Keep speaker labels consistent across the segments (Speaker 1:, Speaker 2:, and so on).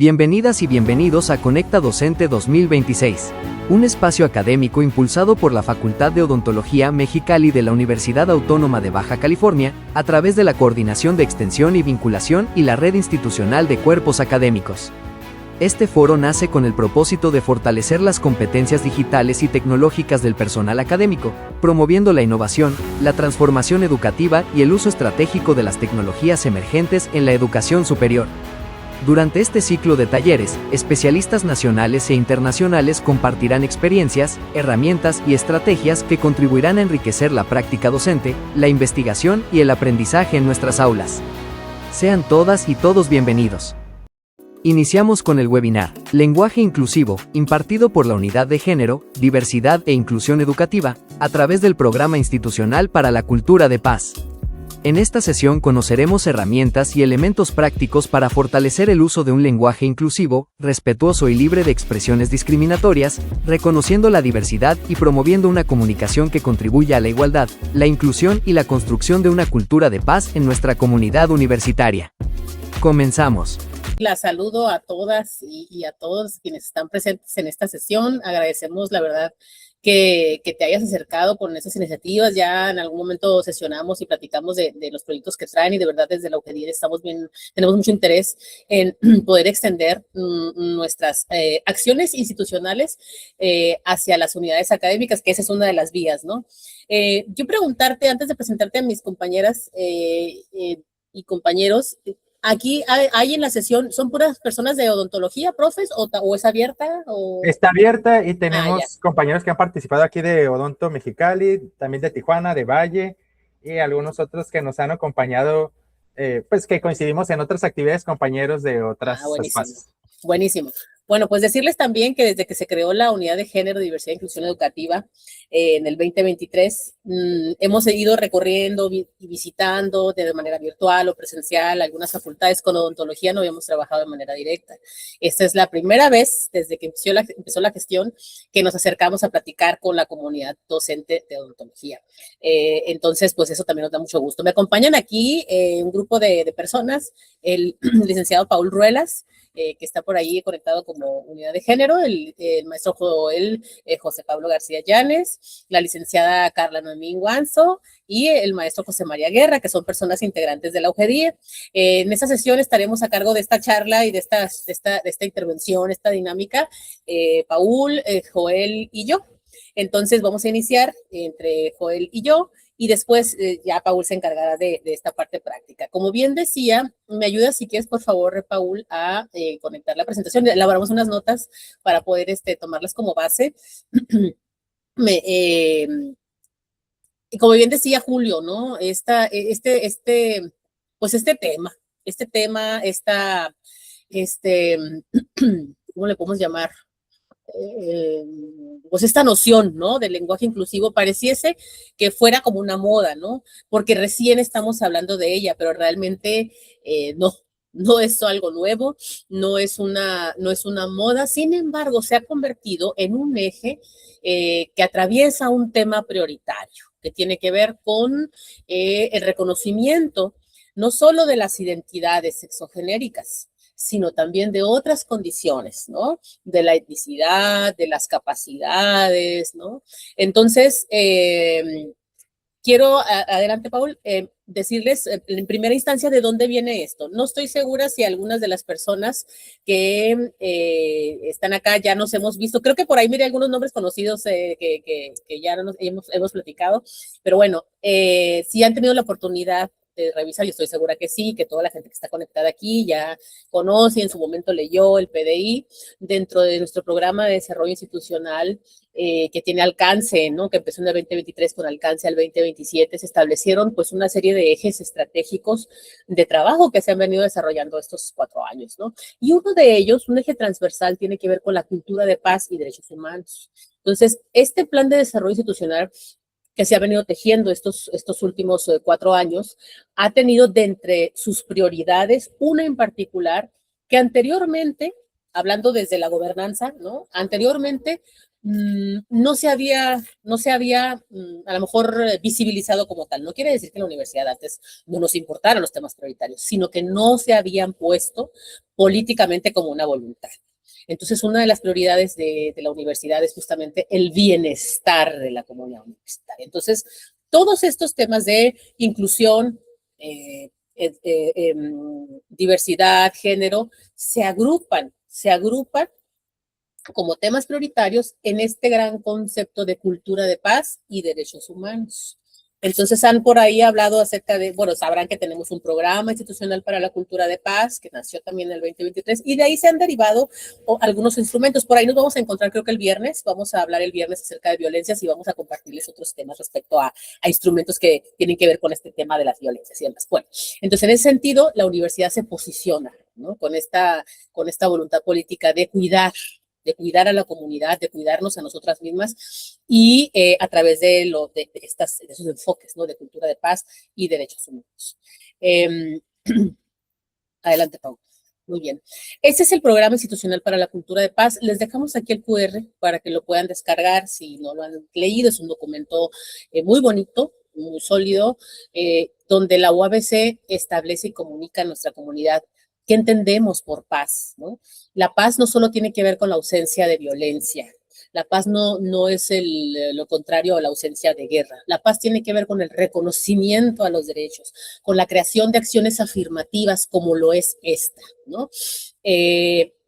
Speaker 1: Bienvenidas y bienvenidos a Conecta Docente 2026, un espacio académico impulsado por la Facultad de Odontología Mexicali de la Universidad Autónoma de Baja California, a través de la Coordinación de Extensión y Vinculación y la Red Institucional de Cuerpos Académicos. Este foro nace con el propósito de fortalecer las competencias digitales y tecnológicas del personal académico, promoviendo la innovación, la transformación educativa y el uso estratégico de las tecnologías emergentes en la educación superior. Durante este ciclo de talleres, especialistas nacionales e internacionales compartirán experiencias, herramientas y estrategias que contribuirán a enriquecer la práctica docente, la investigación y el aprendizaje en nuestras aulas. Sean todas y todos bienvenidos. Iniciamos con el webinar, Lenguaje Inclusivo, impartido por la Unidad de Género, Diversidad e Inclusión Educativa, a través del Programa Institucional para la Cultura de Paz. En esta sesión conoceremos herramientas y elementos prácticos para fortalecer el uso de un lenguaje inclusivo, respetuoso y libre de expresiones discriminatorias, reconociendo la diversidad y promoviendo una comunicación que contribuya a la igualdad, la inclusión y la construcción de una cultura de paz en nuestra comunidad universitaria. Comenzamos.
Speaker 2: La saludo a todas y a todos quienes están presentes en esta sesión. Agradecemos, la verdad, que te hayas acercado con estas iniciativas. Ya en algún momento sesionamos y platicamos de los proyectos que traen y de verdad desde la UGEDIR tenemos mucho interés en poder extender nuestras acciones institucionales hacia las unidades académicas, que esa es una de las vías, ¿no? Yo preguntarte, antes de presentarte a mis compañeras y compañeros, aquí hay en la sesión, ¿son puras personas de odontología, profes, o es abierta? O...
Speaker 3: Está abierta y tenemos compañeros que han participado aquí de Odonto Mexicali, también de Tijuana, de Valle, y algunos otros que nos han acompañado, pues que coincidimos en otras actividades, compañeros de otras espacios.
Speaker 2: Buenísimo. Bueno, pues decirles también que desde que se creó la Unidad de Género, Diversidad e Inclusión Educativa en el 2023, hemos ido recorriendo y visitando de manera virtual o presencial algunas facultades. Con odontología no habíamos trabajado de manera directa. Esta es la primera vez desde que empezó la gestión que nos acercamos a platicar con la comunidad docente de odontología. Entonces, pues eso también nos da mucho gusto. Me acompañan aquí un grupo de personas, el licenciado Paul Ruelas, que está por ahí conectado como unidad de género, el maestro José Pablo García Llanes, la licenciada Carla Noemí Guanzo y el maestro José María Guerra, que son personas integrantes de la UGEDIR. En esta sesión estaremos a cargo de esta charla y de esta intervención, esta dinámica, Paul, Joel y yo. Entonces vamos a iniciar entre Joel y yo, y después ya Paul se encargará de esta parte práctica. Como bien decía, me ayudas si quieres, por favor, Paul, a conectar la presentación. Elaboramos unas notas para poder tomarlas como base. Como bien decía Julio, ¿no? ¿Cómo le podemos llamar? Pues esta noción, ¿no? Del lenguaje inclusivo pareciese que fuera como una moda, ¿no? Porque recién estamos hablando de ella, pero realmente no es algo nuevo, no es una moda. Sin embargo, se ha convertido en un eje que atraviesa un tema prioritario, que tiene que ver con el reconocimiento no solo de las identidades sexogenéricas, sino también de otras condiciones, ¿no? De la etnicidad, de las capacidades, ¿no? Entonces, quiero, adelante, Paul, decirles en primera instancia de dónde viene esto. No estoy segura si algunas de las personas que están acá ya nos hemos visto. Creo que por ahí miré algunos nombres conocidos que ya hemos platicado, pero bueno, si han tenido la oportunidad de revisar, yo estoy segura que sí, que toda la gente que está conectada aquí ya conoce y en su momento leyó el PDI dentro de nuestro programa de desarrollo institucional que tiene alcance, ¿no? Que empezó en el 2023 con alcance al 2027, se establecieron pues una serie de ejes estratégicos de trabajo que se han venido desarrollando estos 4 años, ¿no? Y uno de ellos, un eje transversal, tiene que ver con la cultura de paz y derechos humanos. Entonces, este plan de desarrollo institucional que se ha venido tejiendo estos últimos 4 años, ha tenido de entre sus prioridades una en particular que anteriormente, hablando desde la gobernanza, ¿no? Anteriormente no se había a lo mejor visibilizado como tal. No quiere decir que en la universidad antes no nos importaran los temas prioritarios, sino que no se habían puesto políticamente como una voluntad. Entonces, una de las prioridades de la universidad es justamente el bienestar de la comunidad universitaria. Entonces, todos estos temas de inclusión, diversidad, género, se agrupan como temas prioritarios en este gran concepto de cultura de paz y derechos humanos. Entonces han por ahí hablado acerca de, bueno, sabrán que tenemos un programa institucional para la cultura de paz que nació también en el 2023 y de ahí se han derivado algunos instrumentos. Por ahí nos vamos a encontrar, creo que el viernes, vamos a hablar el viernes acerca de violencias y vamos a compartirles otros temas respecto a instrumentos que tienen que ver con este tema de las violencias y demás. Bueno, entonces en ese sentido la universidad se posiciona, ¿no? Con esta voluntad política de cuidar a la comunidad, de cuidarnos a nosotras mismas y a través de esos enfoques, ¿no? De cultura de paz y derechos humanos. Adelante, Pau. Muy bien. Este es el programa institucional para la cultura de paz. Les dejamos aquí el QR para que lo puedan descargar si no lo han leído. Es un documento muy bonito, muy sólido, donde la UABC establece y comunica a nuestra comunidad ¿qué entendemos por paz? ¿No? La paz no solo tiene que ver con la ausencia de violencia. La paz no es lo contrario a la ausencia de guerra. La paz tiene que ver con el reconocimiento a los derechos, con la creación de acciones afirmativas como lo es esta, ¿no?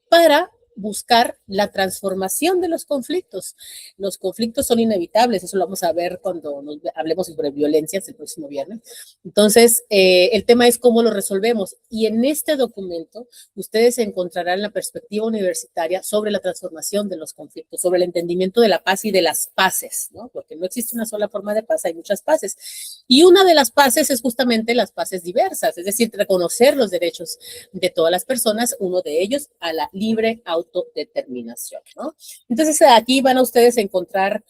Speaker 2: Para buscar la transformación de los conflictos. Los conflictos son inevitables, eso lo vamos a ver cuando hablemos sobre violencias el próximo viernes. Entonces, el tema es cómo lo resolvemos. Y en este documento, ustedes encontrarán la perspectiva universitaria sobre la transformación de los conflictos, sobre el entendimiento de la paz y de las paces, ¿no? Porque no existe una sola forma de paz, hay muchas paces. Y una de las paces es justamente las paces diversas, es decir, reconocer los derechos de todas las personas, uno de ellos a la libre autodeterminación, ¿no? Entonces aquí van a ustedes a encontrar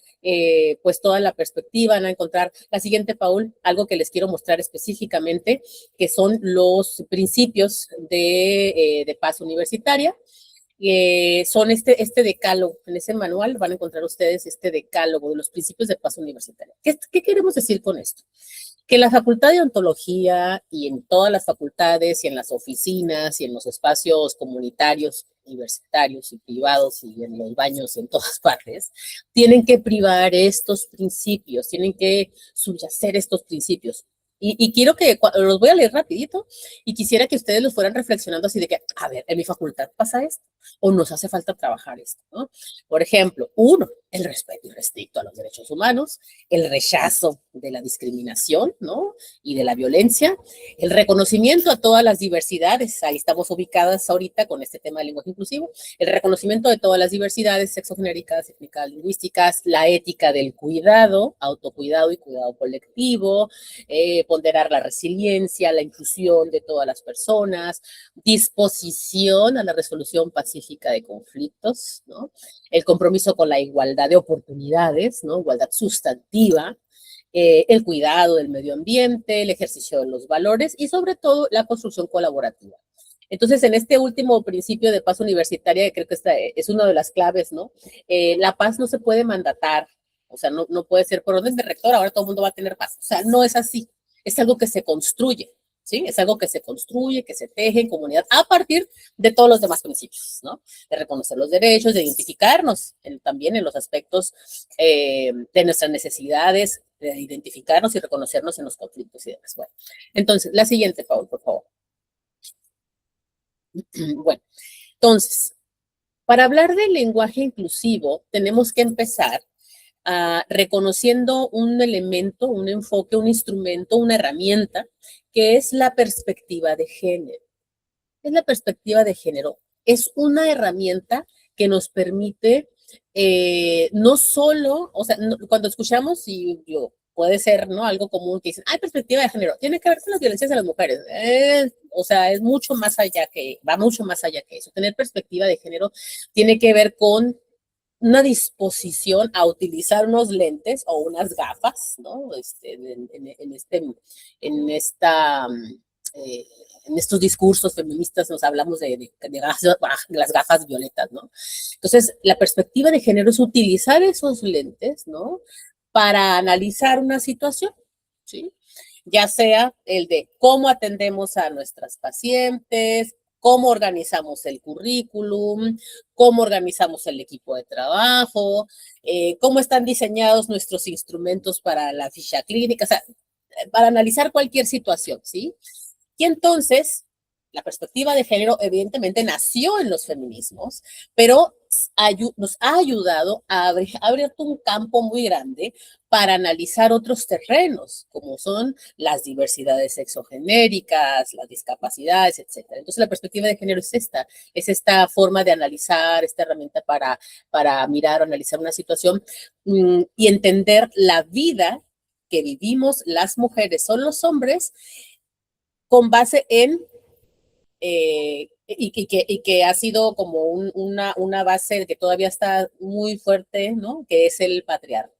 Speaker 2: pues toda la perspectiva, van a encontrar la siguiente, Paul, algo que les quiero mostrar específicamente, que son los principios de paz universitaria. Son este decálogo, en ese manual van a encontrar ustedes este decálogo de los principios de paz universitaria. ¿Qué queremos decir con esto? Que la Facultad de Ontología y en todas las facultades y en las oficinas y en los espacios comunitarios, universitarios y privados y en los baños y en todas partes, tienen que privar estos principios, tienen que subyacer estos principios. Y quiero que, los voy a leer rapidito y quisiera que ustedes los fueran reflexionando así de que, a ver, en mi facultad pasa esto o nos hace falta trabajar esto, ¿no? Por ejemplo, uno, el respeto irrestricto a los derechos humanos, el rechazo de la discriminación, ¿no? Y de la violencia, el reconocimiento a todas las diversidades, ahí estamos ubicadas ahorita con este tema del lenguaje inclusivo, el reconocimiento de todas las diversidades sexogenéricas, étnicas, lingüísticas, la ética del cuidado, autocuidado y cuidado colectivo, ponderar la resiliencia, la inclusión de todas las personas, disposición a la resolución pacífica de conflictos, ¿no? El compromiso con la igualdad de oportunidades, ¿no? Igualdad sustantiva, el cuidado del medio ambiente, el ejercicio de los valores y sobre todo la construcción colaborativa. Entonces, en este último principio de paz universitaria, que creo que esta es una de las claves, ¿no? La paz no se puede mandatar, o sea, no puede ser por orden de rector, ahora todo el mundo va a tener paz. O sea, no es así. Es algo que se construye, ¿sí? Es algo que se construye, que se teje en comunidad a partir de todos los demás principios, ¿no? De reconocer los derechos, de identificarnos también en los aspectos de nuestras necesidades, de identificarnos y reconocernos en los conflictos y demás. Bueno, entonces, la siguiente, Paul, por favor. Bueno, entonces, para hablar del lenguaje inclusivo, tenemos que empezar reconociendo un elemento, un enfoque, un instrumento, una herramienta, que es la perspectiva de género. Es la perspectiva de género. Es una herramienta que nos permite no solo, o sea, cuando escuchamos, y yo, puede ser, ¿no? Algo común que dicen, perspectiva de género, tiene que ver con las violencias de las mujeres. O sea, es mucho más allá va mucho más allá que eso. Tener perspectiva de género tiene que ver con una disposición a utilizar unos lentes o unas gafas, ¿no? En esta en estos discursos feministas nos hablamos de las gafas violetas, ¿no? Entonces, la perspectiva de género es utilizar esos lentes, ¿no? Para analizar una situación, ¿sí? Ya sea el de cómo atendemos a nuestras pacientes, cómo organizamos el currículum, cómo organizamos el equipo de trabajo, cómo están diseñados nuestros instrumentos para la ficha clínica, o sea, para analizar cualquier situación, ¿sí? Y entonces, la perspectiva de género evidentemente nació en los feminismos, pero nos ha ayudado a abrir un campo muy grande para analizar otros terrenos, como son las diversidades sexogenéricas, las discapacidades, etc. Entonces, la perspectiva de género es esta forma de analizar, esta herramienta para mirar o analizar una situación y entender la vida que vivimos las mujeres o los hombres con base en y que ha sido como una base que todavía está muy fuerte, ¿no? Que es el patriarcado,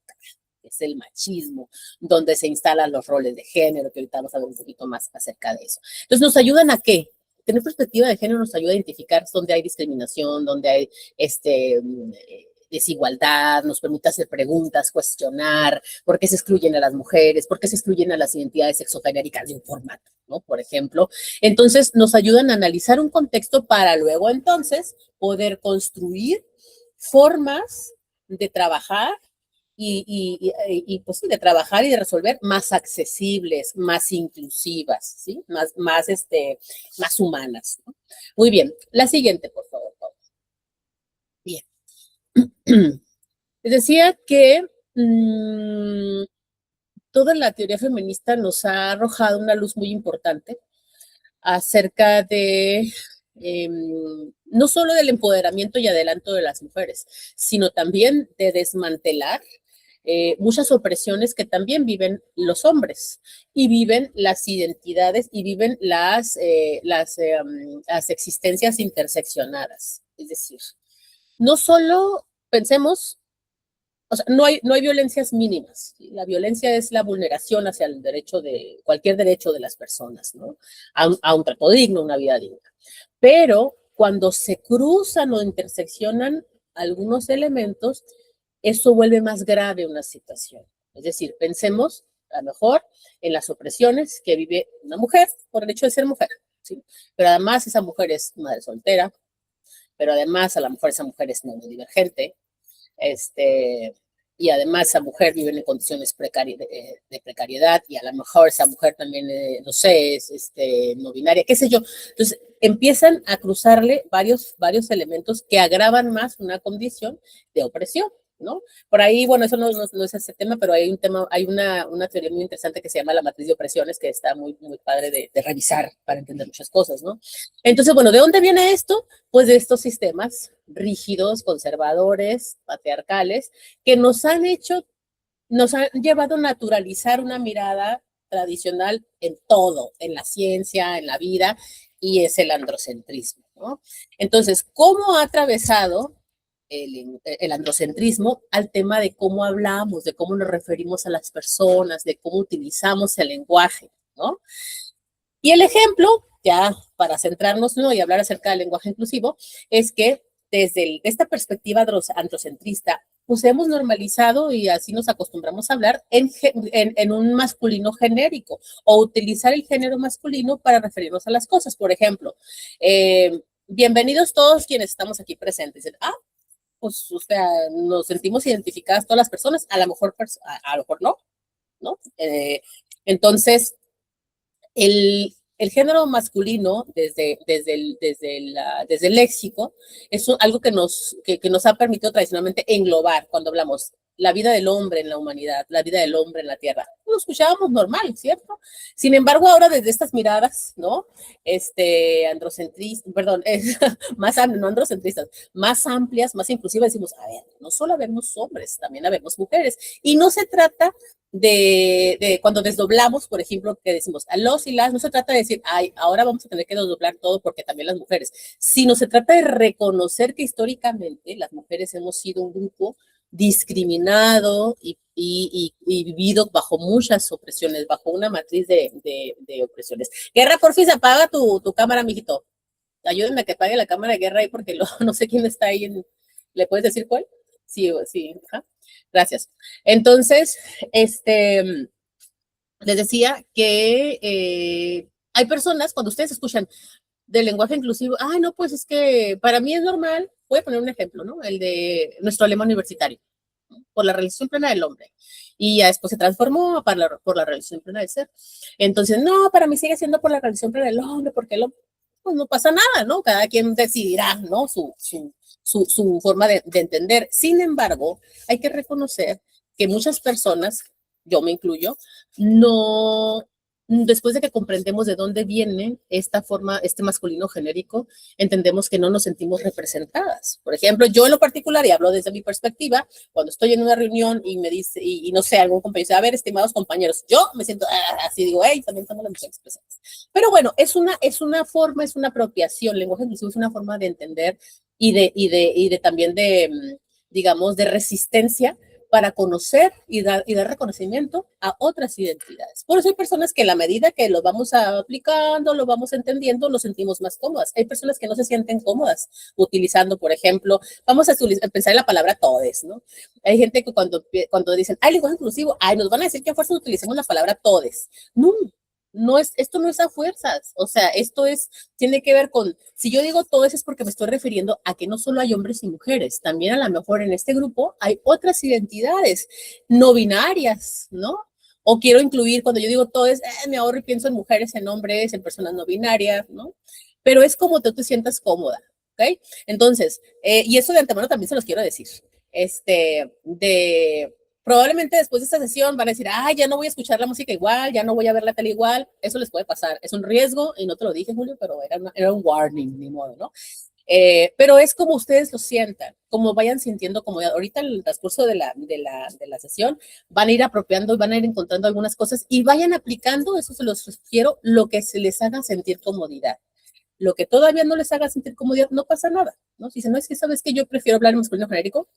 Speaker 2: es el machismo, donde se instalan los roles de género, que ahorita vamos a ver un poquito más acerca de eso. Entonces, ¿nos ayudan a qué? Tener perspectiva de género nos ayuda a identificar dónde hay discriminación, dónde hay desigualdad, nos permite hacer preguntas, cuestionar por qué se excluyen a las mujeres, por qué se excluyen a las identidades sexogenéricas de un formato, ¿no? Por ejemplo. Entonces, nos ayudan a analizar un contexto para luego entonces poder construir formas de trabajar pues sí, de trabajar y de resolver más accesibles, más inclusivas, ¿sí? Más humanas, ¿no? Muy bien. La siguiente, por favor. Bien. Les decía que toda la teoría feminista nos ha arrojado una luz muy importante acerca de no solo del empoderamiento y adelanto de las mujeres, sino también de desmantelar muchas opresiones que también viven los hombres y viven las identidades y viven las existencias interseccionadas. Es decir, no solo pensemos, o sea, no hay violencias mínimas. ¿Sí? La violencia es la vulneración hacia el derecho de, cualquier derecho de las personas, ¿no? A un trato digno, una vida digna. Pero cuando se cruzan o interseccionan algunos elementos, eso vuelve más grave una situación. Es decir, pensemos a lo mejor en las opresiones que vive una mujer por el hecho de ser mujer, ¿sí? Pero además esa mujer es madre soltera, pero además a lo mejor esa mujer es neurodivergente, y además esa mujer vive en condiciones de precariedad y a lo mejor esa mujer también, no sé, es no binaria, qué sé yo. Entonces empiezan a cruzarle varios elementos que agravan más una condición de opresión, ¿no? Por ahí, bueno, eso no es ese tema, pero hay un tema, hay una teoría muy interesante que se llama la matriz de opresiones, que está muy, muy padre de revisar para entender muchas cosas, ¿no? Entonces, bueno, ¿de dónde viene esto? Pues de estos sistemas rígidos, conservadores, patriarcales, que nos han llevado a naturalizar una mirada tradicional en todo, en la ciencia, en la vida, y es el androcentrismo, ¿no? Entonces, ¿cómo ha atravesado el androcentrismo al tema de cómo hablamos, de cómo nos referimos a las personas, de cómo utilizamos el lenguaje, ¿no? Y el ejemplo, ya para centrarnos, ¿no? Y hablar acerca del lenguaje inclusivo, es que desde esta perspectiva androcentrista, pues hemos normalizado y así nos acostumbramos a hablar en un masculino genérico o utilizar el género masculino para referirnos a las cosas. Por ejemplo, bienvenidos todos quienes estamos aquí presentes. Pues, o sea, nos sentimos identificadas todas las personas, a lo mejor no, ¿no? Entonces, el género masculino desde el léxico es algo que nos ha permitido tradicionalmente englobar cuando hablamos la vida del hombre en la humanidad, la vida del hombre en la tierra. Lo escuchábamos normal, ¿cierto? Sin embargo, ahora desde estas miradas, ¿no? Androcentristas, perdón, no androcentristas, más amplias, más inclusivas, decimos, a ver, no solo habemos hombres, también habemos mujeres. Y no se trata de cuando desdoblamos, por ejemplo, que decimos a los y las, no se trata de decir, ay, ahora vamos a tener que desdoblar todo porque también las mujeres, sino se trata de reconocer que históricamente las mujeres hemos sido un grupo discriminado y vivido bajo muchas opresiones, bajo una matriz de opresiones. Guerra, porfis, apaga tu cámara, mijito. Ayúdenme a que apague la cámara de Guerra ahí porque no sé quién está ahí. ¿Le puedes decir cuál? Sí, sí. Ajá. Gracias. Entonces, les decía que hay personas, cuando ustedes escuchan del lenguaje inclusivo, no, pues es que para mí es normal, voy a poner un ejemplo, ¿no? El de nuestro lema universitario, ¿no? Por la realización plena del hombre. Y ya después se transformó por la realización plena del ser. Entonces, no, para mí sigue siendo por la realización plena del hombre, porque el hombre, pues no pasa nada, ¿no? Cada quien decidirá, ¿no? Su forma de entender. Sin embargo, hay que reconocer que muchas personas, yo me incluyo, no, después de que comprendemos de dónde viene esta forma, este masculino genérico, entendemos que no nos sentimos representadas. Por ejemplo, yo en lo particular, y hablo desde mi perspectiva, cuando estoy en una reunión y me dice, y no sé, algún compañero dice, a ver, estimados compañeros, yo me siento así, digo, hey, también somos las mujeres presentes. Pero bueno, es una forma, es una apropiación, el lenguaje inclusivo es una forma de entender y también de, digamos, de resistencia para conocer y dar reconocimiento a otras identidades. Por eso hay personas que a la medida que lo vamos aplicando, lo vamos entendiendo, lo sentimos más cómodas. Hay personas que no se sienten cómodas utilizando, por ejemplo, vamos a pensar en la palabra todes, ¿no? Hay gente que cuando dicen, lenguaje inclusivo, nos van a decir que a fuerza utilicemos la palabra todes. No, esto no es a fuerzas, o sea, tiene que ver con, si yo digo todo eso es porque me estoy refiriendo a que no solo hay hombres y mujeres, también a lo mejor en este grupo hay otras identidades no binarias, ¿no? O quiero incluir, cuando yo digo todo es, me ahorro y pienso en mujeres, en hombres, en personas no binarias, ¿no? Pero es como tú te sientas cómoda, ¿ok? Entonces, y eso de antemano también se los quiero decir, probablemente después de esta sesión van a decir, ya no voy a escuchar la música igual, ya no voy a ver la tele igual. Eso les puede pasar. Es un riesgo, y no te lo dije, Julio, pero era un warning, ni modo, ¿no? Pero es como ustedes lo sientan, como vayan sintiendo comodidad. Ahorita en el transcurso de la sesión van a ir apropiando y van a ir encontrando algunas cosas y vayan aplicando, eso se los sugiero, lo que se les haga sentir comodidad. Lo que todavía no les haga sentir comodidad, no pasa nada, ¿no? Si dicen, no, es que sabes que yo prefiero hablar en masculino genérico,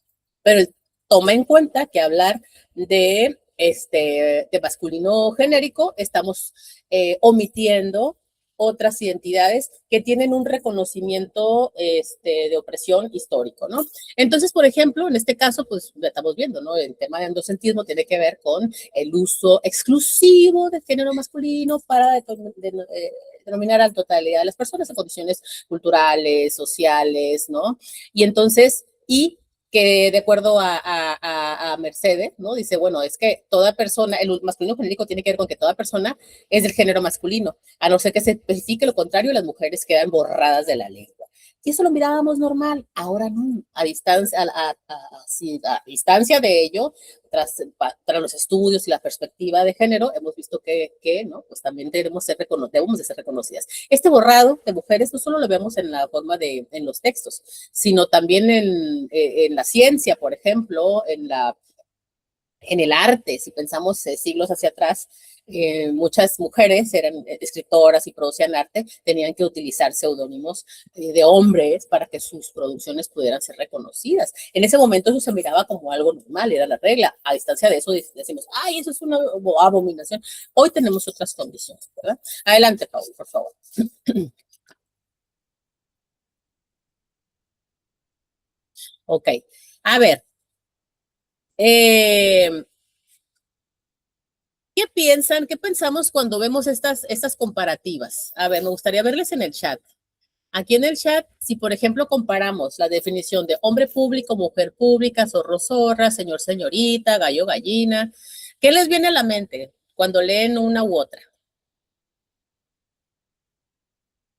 Speaker 2: pero toma en cuenta que hablar de masculino genérico, estamos omitiendo otras identidades que tienen un reconocimiento de opresión histórico, ¿no? Entonces, por ejemplo, en este caso, pues estamos viendo, ¿no? El tema de androcentrismo tiene que ver con el uso exclusivo del género masculino para denominar a la totalidad de las personas en condiciones culturales, sociales, ¿no? Y entonces, que de acuerdo a Mercedes, ¿no? Dice, bueno, es que toda persona, el masculino genérico tiene que ver con que toda persona es del género masculino, a no ser que se especifique lo contrario, las mujeres quedan borradas de la lengua. Y eso lo mirábamos normal, ahora no, a distancia de ello, tras los estudios y la perspectiva de género, hemos visto que ¿no? Pues también debemos de ser reconocidas. Este borrado de mujeres no solo lo vemos en la forma en los textos, sino también en la ciencia, por ejemplo, en el arte. Si pensamos siglos hacia atrás, muchas mujeres eran escritoras y producían arte, tenían que utilizar seudónimos de hombres para que sus producciones pudieran ser reconocidas. En ese momento eso se miraba como algo normal, era la regla. A distancia de eso decimos, eso es una abominación. Hoy tenemos otras condiciones, ¿verdad? Adelante, Paul, por favor. Ok, a ver. ¿Qué piensan? ¿Qué pensamos cuando vemos estas comparativas? A ver, me gustaría verles en el chat. Aquí en el chat, si por ejemplo comparamos la definición de hombre público, mujer pública, zorro, zorra, señor, señorita, gallo, gallina, ¿qué les viene a la mente cuando leen una u otra?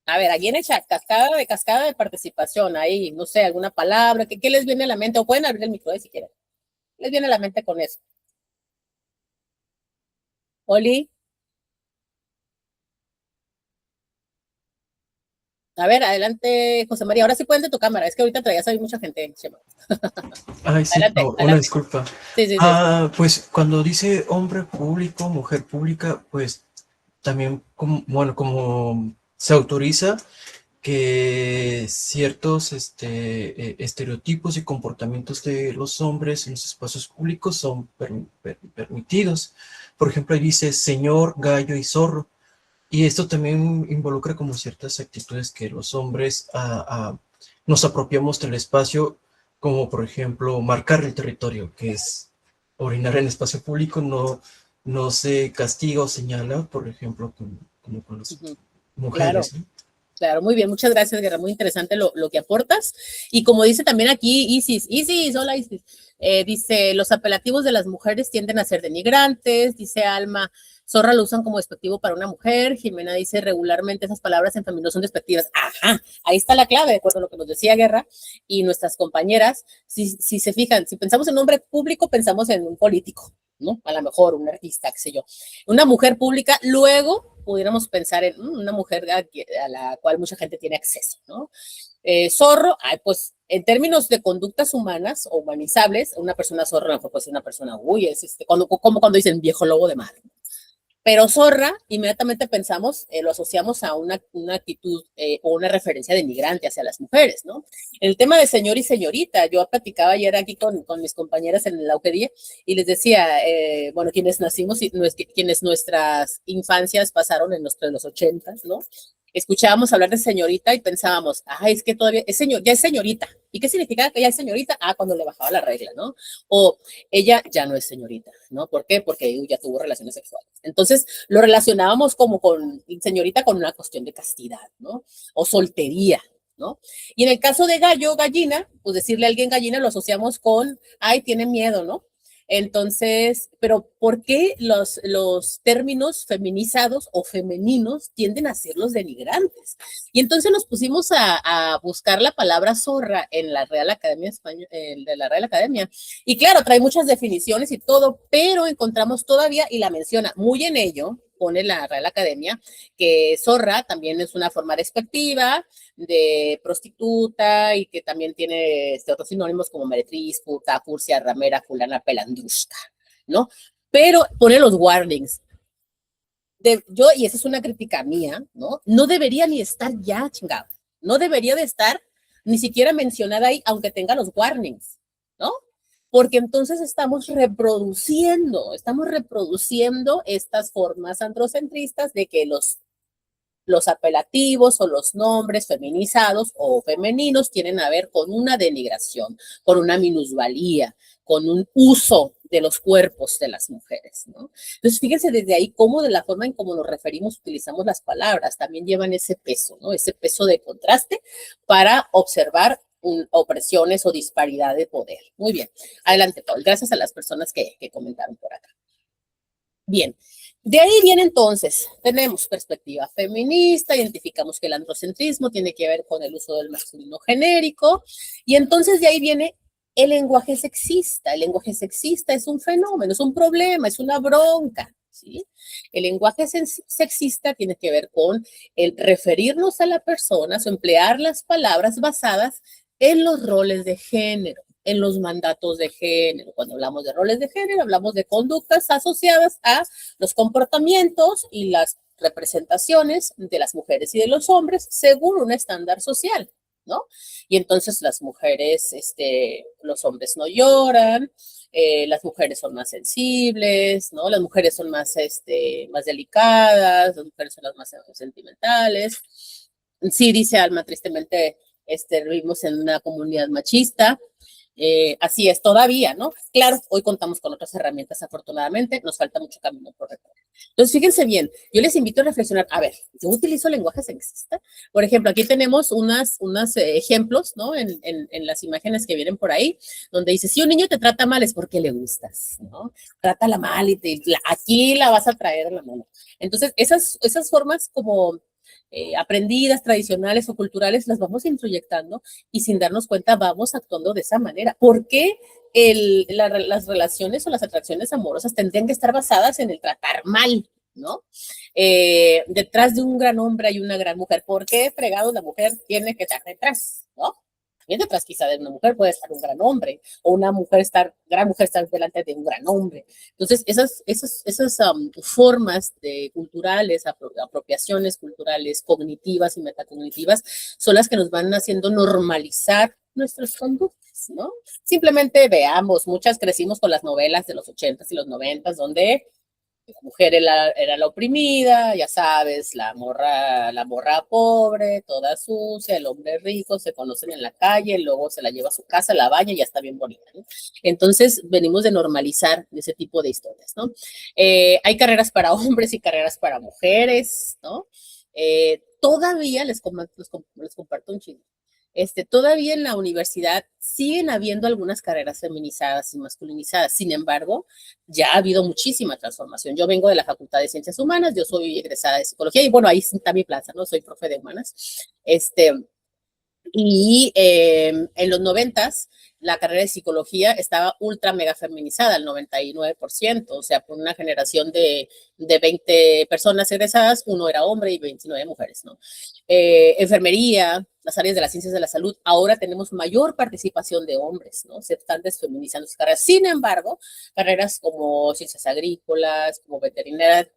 Speaker 2: A ver, aquí en el chat, cascada de participación, ahí, no sé, alguna palabra, ¿qué les viene a la mente? O pueden abrir el micro si quieren. ¿Qué les viene a la mente con eso? Oli. A ver, adelante, José María. Ahora sí pueden de tu cámara. Es que ahorita traías ahí mucha gente, Chema.
Speaker 4: Ay, sí,
Speaker 2: adelante,
Speaker 4: una
Speaker 2: adelante.
Speaker 4: disculpa.
Speaker 2: Sí.
Speaker 4: Pues cuando dice hombre público, mujer pública, pues también, como se autoriza que ciertos estereotipos y comportamientos de los hombres en los espacios públicos son permitidos. Por ejemplo, ahí dice señor, gallo y zorro. Y esto también involucra como ciertas actitudes que los hombres nos apropiamos del espacio, como por ejemplo marcar el territorio, que es orinar en espacio público, no se castiga o señala, por ejemplo, como con las mujeres.
Speaker 2: Claro. ¿No? Claro, muy bien, muchas gracias, Guerra, muy interesante lo que aportas. Y como dice también aquí Isis, hola Isis, dice, los apelativos de las mujeres tienden a ser denigrantes, dice Alma, zorra lo usan como despectivo para una mujer, Jimena dice, regularmente esas palabras en femenino son despectivas. Ajá, ahí está la clave, de acuerdo a lo que nos decía Guerra y nuestras compañeras, si se fijan, si pensamos en un hombre público, pensamos en un político, ¿no? A lo mejor un artista, qué sé yo. Una mujer pública, luego pudiéramos pensar en una mujer a la cual mucha gente tiene acceso, ¿no? Zorro, pues en términos de conductas humanas o humanizables, una persona zorra no puede ser una persona, es como cuando dicen viejo lobo de mar. Pero zorra, inmediatamente pensamos, lo asociamos a una actitud o una referencia denigrante hacia las mujeres, ¿no? En el tema de señor y señorita, yo platicaba ayer aquí con mis compañeras en la UQDIE y les decía, bueno, quienes nacimos y quienes nuestras infancias pasaron en los 80s, ¿no? Escuchábamos hablar de señorita y pensábamos, es que todavía es señor, ya es señorita. ¿Y qué significa que ya es señorita? Cuando le bajaba la regla, ¿no? O ella ya no es señorita, ¿no? ¿Por qué? Porque ya tuvo relaciones sexuales. Entonces, lo relacionábamos como con señorita con una cuestión de castidad, ¿no? O soltería, ¿no? Y en el caso de gallo, gallina, pues decirle a alguien gallina lo asociamos con, tiene miedo, ¿no? Entonces, pero ¿por qué los términos feminizados o femeninos tienden a ser los denigrantes? Y entonces nos pusimos a buscar la palabra zorra en la Real Academia Española, de la Real Academia. Y claro, trae muchas definiciones y todo, pero encontramos todavía, y la menciona muy en ello, pone la Real Academia, que zorra también es una forma despectiva de prostituta y que también tiene otros sinónimos como meretriz, puta, furcia, ramera, fulana, pelandrusca, ¿no? Pero pone los warnings. Y esa es una crítica mía, ¿no? No debería ni estar ya, chingado. No debería de estar ni siquiera mencionada ahí, aunque tenga los warnings, ¿no? Porque entonces estamos reproduciendo estas formas androcentristas de que los apelativos o los nombres feminizados o femeninos tienen a ver con una denigración, con una minusvalía, con un uso de los cuerpos de las mujeres, ¿no? Entonces, fíjense desde ahí cómo de la forma en cómo nos referimos, utilizamos las palabras, también llevan ese peso, ¿no? Ese peso de contraste para observar opresiones o disparidad de poder. Muy bien. Adelante, Paul. Gracias a las personas que comentaron por acá. Bien. De ahí viene entonces, tenemos perspectiva feminista, identificamos que el androcentrismo tiene que ver con el uso del masculino genérico, y entonces de ahí viene el lenguaje sexista. El lenguaje sexista es un fenómeno, es un problema, es una bronca, ¿sí? El lenguaje sexista tiene que ver con el referirnos a la persona, o emplear las palabras basadas en los roles de género, en los mandatos de género. Cuando hablamos de roles de género, hablamos de conductas asociadas a los comportamientos y las representaciones de las mujeres y de los hombres según un estándar social, ¿no? Y entonces las mujeres, los hombres no lloran, las mujeres son más sensibles, ¿no? Las mujeres son más delicadas, las mujeres son las más sentimentales. Sí, dice Alma, tristemente, vivimos en una comunidad machista. Así es todavía, ¿no? Claro, hoy contamos con otras herramientas, afortunadamente, nos falta mucho camino por recorrer. Entonces, fíjense bien, yo les invito a reflexionar, a ver, yo utilizo lenguaje sexista, por ejemplo, aquí tenemos unos ejemplos, ¿no? En las imágenes que vienen por ahí, donde dice, si un niño te trata mal es porque le gustas, ¿no? Trátala mal y aquí la vas a traer a la mano. Entonces, esas formas como aprendidas, tradicionales o culturales, las vamos introyectando y sin darnos cuenta vamos actuando de esa manera. ¿Por qué las relaciones o las atracciones amorosas tendrían que estar basadas en el tratar mal, ¿no? Detrás de un gran hombre hay una gran mujer. ¿Por qué fregados la mujer tiene que estar detrás, ¿no? también detrás quizá de una mujer puede estar un gran hombre, o una gran mujer estar delante de un gran hombre. Entonces, esas formas culturales, apropiaciones culturales, cognitivas y metacognitivas, son las que nos van haciendo normalizar nuestras conductas, ¿no? Simplemente veamos, muchas crecimos con las novelas de los 80s y los 90s, donde la mujer era la oprimida, ya sabes, la morra pobre, toda sucia, el hombre rico, se conocen en la calle, luego se la lleva a su casa, la baña y ya está bien bonita, ¿no? Entonces, venimos de normalizar ese tipo de historias, ¿no? Hay carreras para hombres y carreras para mujeres, ¿no? Todavía les comparto un chingo. Todavía en la universidad siguen habiendo algunas carreras feminizadas y masculinizadas. Sin embargo, ya ha habido muchísima transformación. Yo vengo de la Facultad de Ciencias Humanas, yo soy egresada de Psicología y bueno, ahí está mi plaza, ¿no? Soy profe de Humanas. Y en los 90s, la carrera de psicología estaba ultra mega feminizada, el 99%, o sea, por una generación de 20 personas egresadas, uno era hombre y 29 mujeres, ¿no? Enfermería, las áreas de las ciencias de la salud, ahora tenemos mayor participación de hombres, ¿no? Se están desfeminizando sus carreras. Sin embargo, carreras como ciencias agrícolas, como veterinaria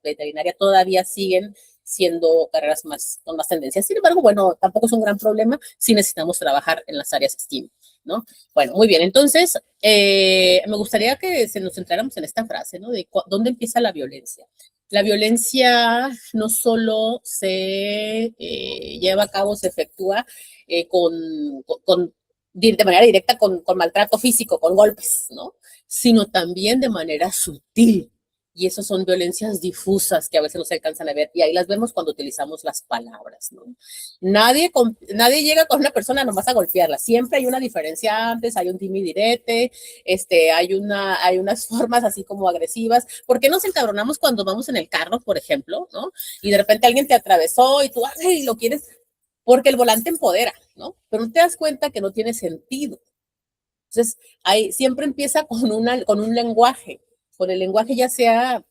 Speaker 2: todavía siguen siendo carreras con más tendencias. Sin embargo, bueno, tampoco es un gran problema si necesitamos trabajar en las áreas STEAM, ¿no? Bueno, muy bien. Entonces, me gustaría que nos centráramos en esta frase, ¿no? De dónde empieza la violencia. La violencia no solo se lleva a cabo, se efectúa de manera directa con maltrato físico, con golpes, ¿no? Sino también de manera sutil. Y eso son violencias difusas que a veces no se alcanzan a ver. Y ahí las vemos cuando utilizamos las palabras, ¿no? Nadie llega con una persona nomás a golpearla. Siempre hay una diferencia antes, hay un timidirete, hay unas formas así como agresivas. ¿Por qué nos encabronamos cuando vamos en el carro, por ejemplo, ¿no? Y de repente alguien te atravesó y tú, ay, lo quieres, porque el volante empodera, ¿no? Pero no te das cuenta que no tiene sentido. Entonces, siempre empieza con un lenguaje. Con el lenguaje ya sea,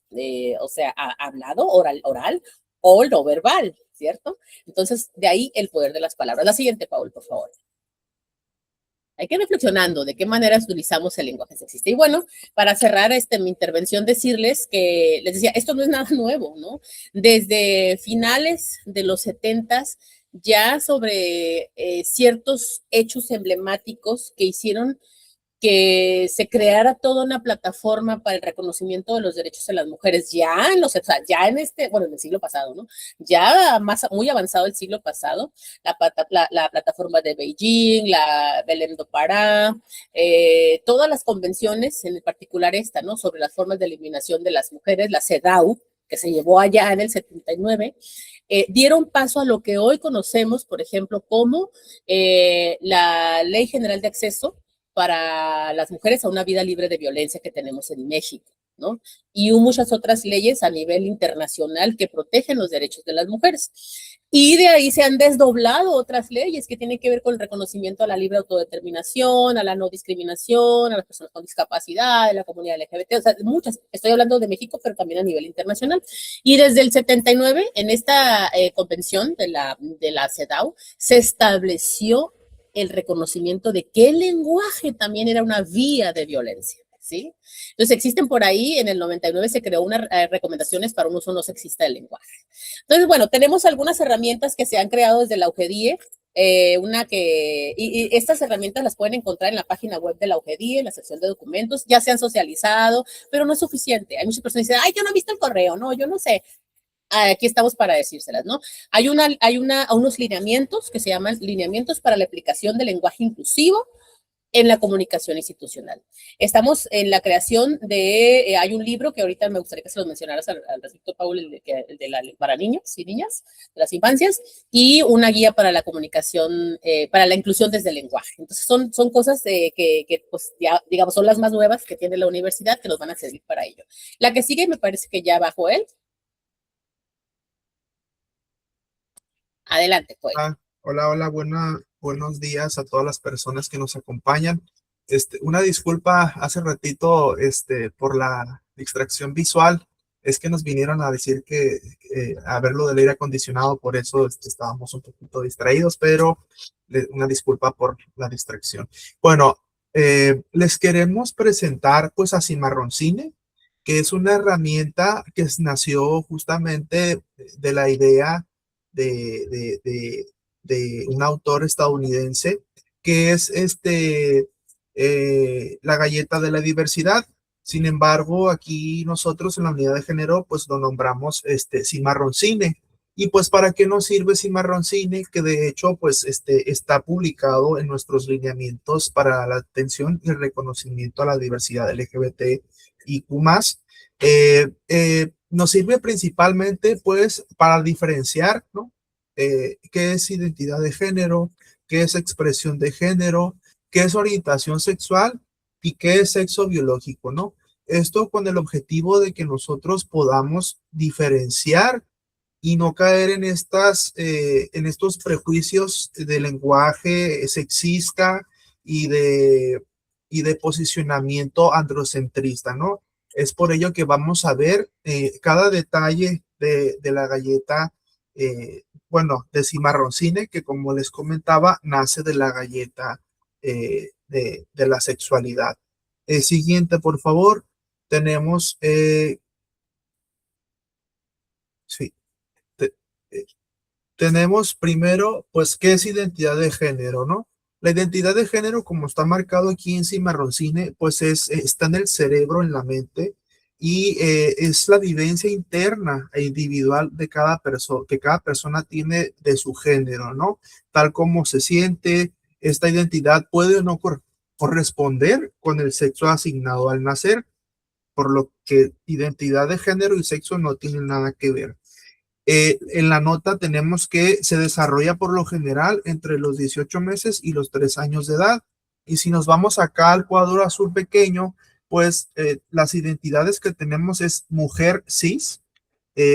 Speaker 2: hablado, oral o no verbal, ¿cierto? Entonces, de ahí el poder de las palabras. La siguiente, Paul, por favor. Hay que ir reflexionando de qué manera utilizamos el lenguaje sexista. Y bueno, para cerrar mi intervención, decirles que, les decía, esto no es nada nuevo, ¿no? Desde finales de los 70s, ya sobre ciertos hechos emblemáticos que hicieron que se creara toda una plataforma para el reconocimiento de los derechos de las mujeres en el siglo pasado, ¿no? Ya muy avanzado el siglo pasado, la plataforma de Beijing, la Belém do Pará, todas las convenciones, en particular esta, ¿no? Sobre las formas de eliminación de las mujeres, la CEDAW, que se llevó allá en el 79, dieron paso a lo que hoy conocemos, por ejemplo, como la Ley General de Acceso para las mujeres a una vida libre de violencia que tenemos en México, ¿no? Y muchas otras leyes a nivel internacional que protegen los derechos de las mujeres. Y de ahí se han desdoblado otras leyes que tienen que ver con el reconocimiento a la libre autodeterminación, a la no discriminación, a las personas con discapacidad, a la comunidad LGBT, o sea, muchas. Estoy hablando de México, pero también a nivel internacional. Y desde el 79, en esta convención de la CEDAW, se estableció el reconocimiento de que el lenguaje también era una vía de violencia, ¿sí? Entonces existen por ahí, en el 99 se creó unas recomendaciones para un uso no sexista del lenguaje. Entonces, bueno, tenemos algunas herramientas que se han creado desde la UGEDIE, y estas herramientas las pueden encontrar en la página web de la UGEDIE, en la sección de documentos, ya se han socializado, pero no es suficiente. Hay muchas personas que dicen, ay, yo no he visto el correo, no, yo no sé. Aquí estamos para decírselas, ¿no? Hay unos lineamientos que se llaman lineamientos para la aplicación del lenguaje inclusivo en la comunicación institucional. Estamos en la creación hay un libro que ahorita me gustaría que se los mencionaras al respecto, Paul, para niños y niñas, de las infancias, y una guía para la comunicación, para la inclusión desde el lenguaje. Entonces, son cosas que pues, ya, digamos, son las más nuevas que tiene la universidad que nos van a servir para ello. La que sigue, me parece que ya bajo él. Adelante, pues.
Speaker 5: Hola, buenos días a todas las personas que nos acompañan. Una disculpa hace ratito por la distracción visual. Es que nos vinieron a decir que a ver lo del aire acondicionado, por eso estábamos un poquito distraídos, pero una disculpa por la distracción. Bueno, les queremos presentar pues a Cimarroncine, que es una herramienta que nació justamente de la idea de un autor estadounidense, que es la galleta de la diversidad. Sin embargo, aquí nosotros en la unidad de género, pues lo nombramos Cimarroncine. Y pues, ¿para qué nos sirve Cimarroncine? Que de hecho, pues, está publicado en nuestros lineamientos para la atención y el reconocimiento a la diversidad LGBT y Q+. Nos sirve principalmente, pues, para diferenciar, ¿no? ¿Qué es identidad de género? ¿Qué es expresión de género? ¿Qué es orientación sexual? ¿Y qué es sexo biológico, no? Esto con el objetivo de que nosotros podamos diferenciar y no caer en estos prejuicios de lenguaje sexista y de posicionamiento androcentrista, ¿no? Es por ello que vamos a ver cada detalle de la galleta, bueno, de Cimarroncine, que como les comentaba, nace de la galleta de la sexualidad. Siguiente, por favor. Tenemos, sí, te- eh, tenemos primero, pues, ¿qué es identidad de género, no? La identidad de género, como está marcado aquí en Cimarroncine, pues está en el cerebro, en la mente, y es la vivencia interna e individual de cada persona, que cada persona tiene de su género, ¿no? Tal como se siente, esta identidad puede o no corresponder con el sexo asignado al nacer, por lo que identidad de género y sexo no tienen nada que ver. En la nota tenemos que se desarrolla por lo general entre los 18 meses y los 3 años de edad. Y si nos vamos acá al cuadro azul pequeño, pues las identidades que tenemos es mujer cis,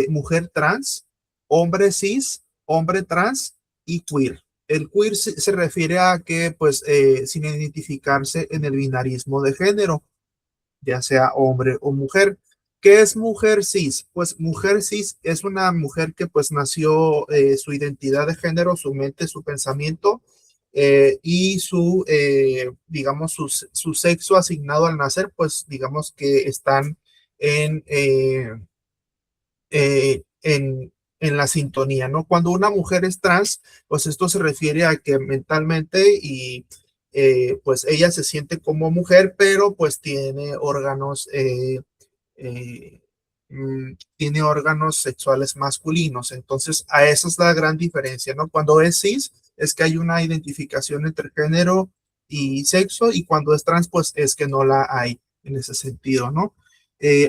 Speaker 5: mujer trans, hombre cis, hombre trans y queer. El queer se refiere a que, pues, sin identificarse en el binarismo de género, ya sea hombre o mujer. ¿Qué es mujer cis? Pues mujer cis es una mujer que pues nació su identidad de género, su mente, su pensamiento y digamos, su sexo asignado al nacer, pues digamos que están en, en la sintonía, ¿no? Cuando una mujer es trans, pues esto se refiere a que mentalmente y pues ella se siente como mujer, pero pues eh, tiene órganos sexuales masculinos. Entonces, a esa es la gran diferencia, ¿no? Cuando es cis, es que hay una identificación entre género y sexo, y cuando es trans, pues es que no la hay en ese sentido, ¿no?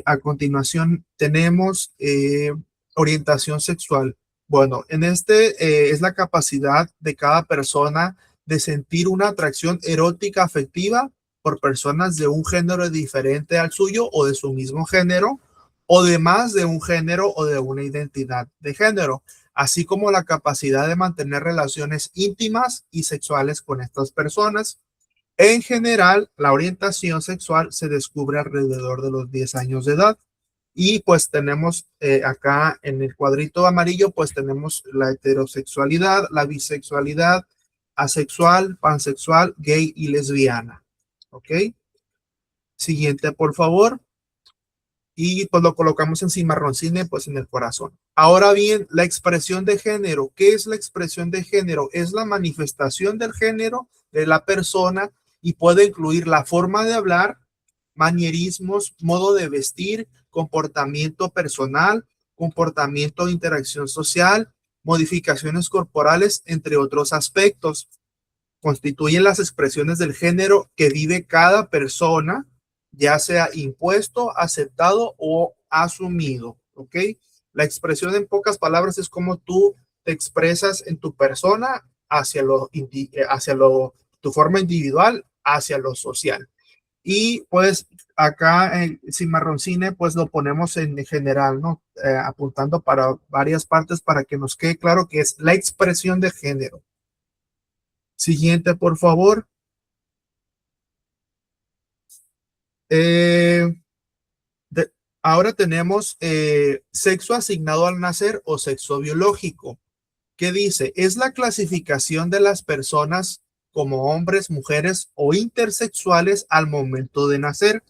Speaker 5: A continuación tenemos orientación sexual. Bueno, es la capacidad de cada persona de sentir una atracción erótica afectiva por personas de un género diferente al suyo o de su mismo género, o de más de un género o de una identidad de género, así como la capacidad de mantener relaciones íntimas y sexuales con estas personas. En general, la orientación sexual se descubre alrededor de los 10 años de edad. Y pues tenemos acá en el cuadrito amarillo, pues tenemos la heterosexualidad, la bisexualidad, asexual, pansexual, gay y lesbiana. ¿Ok? Siguiente, por favor. Y pues lo colocamos en Cimarroncine, pues en el corazón. Ahora bien, la expresión de género. ¿Qué es la expresión de género? Es la manifestación del género de la persona y puede incluir la forma de hablar, manierismos, modo de vestir, comportamiento personal, comportamiento de interacción social, modificaciones corporales, entre otros aspectos. Constituyen las expresiones del género que vive cada persona, ya sea impuesto, aceptado o asumido, ¿ok? La expresión en pocas palabras es como tú te expresas en tu persona tu forma individual, hacia lo social. Y pues acá en Cimarroncine, pues lo ponemos en general, ¿no? Apuntando para varias partes para que nos quede claro que es la expresión de género. Siguiente, por favor. Eh, Ahora tenemos sexo asignado al nacer o sexo biológico. ¿Qué dice? Es la clasificación de las personas como hombres, mujeres o intersexuales al momento de nacer,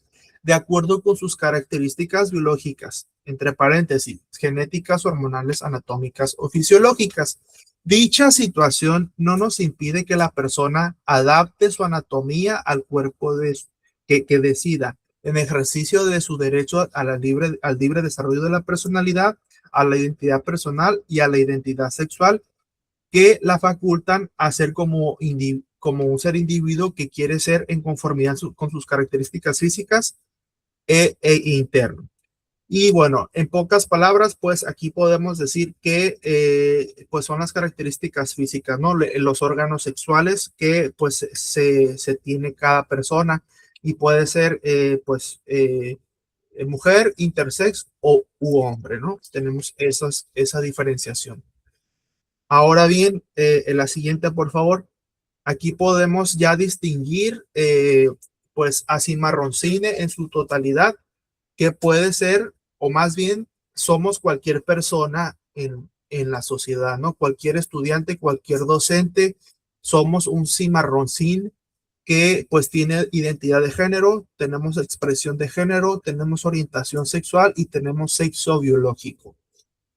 Speaker 5: de acuerdo con sus características biológicas, entre paréntesis, genéticas, hormonales, anatómicas o fisiológicas. Dicha situación no nos impide que la persona adapte su anatomía al cuerpo que decida, en ejercicio de su derecho al libre desarrollo de la personalidad, a la identidad personal y a la identidad sexual, que la facultan a ser como un ser individuo que quiere ser en conformidad con sus características físicas e interno. Y bueno, en pocas palabras, pues aquí podemos decir que pues son las características físicas, ¿no? Los órganos sexuales que pues se tiene cada persona, y puede ser mujer, intersex u hombre, ¿no? Tenemos esa diferenciación. Ahora bien, en la siguiente, por favor. Aquí podemos ya distinguir pues a cimarroncine en su totalidad, que puede ser, o más bien, somos cualquier persona en la sociedad, ¿no? Cualquier estudiante, cualquier docente, somos un cimarroncín que pues tiene identidad de género, tenemos expresión de género, tenemos orientación sexual y tenemos sexo biológico.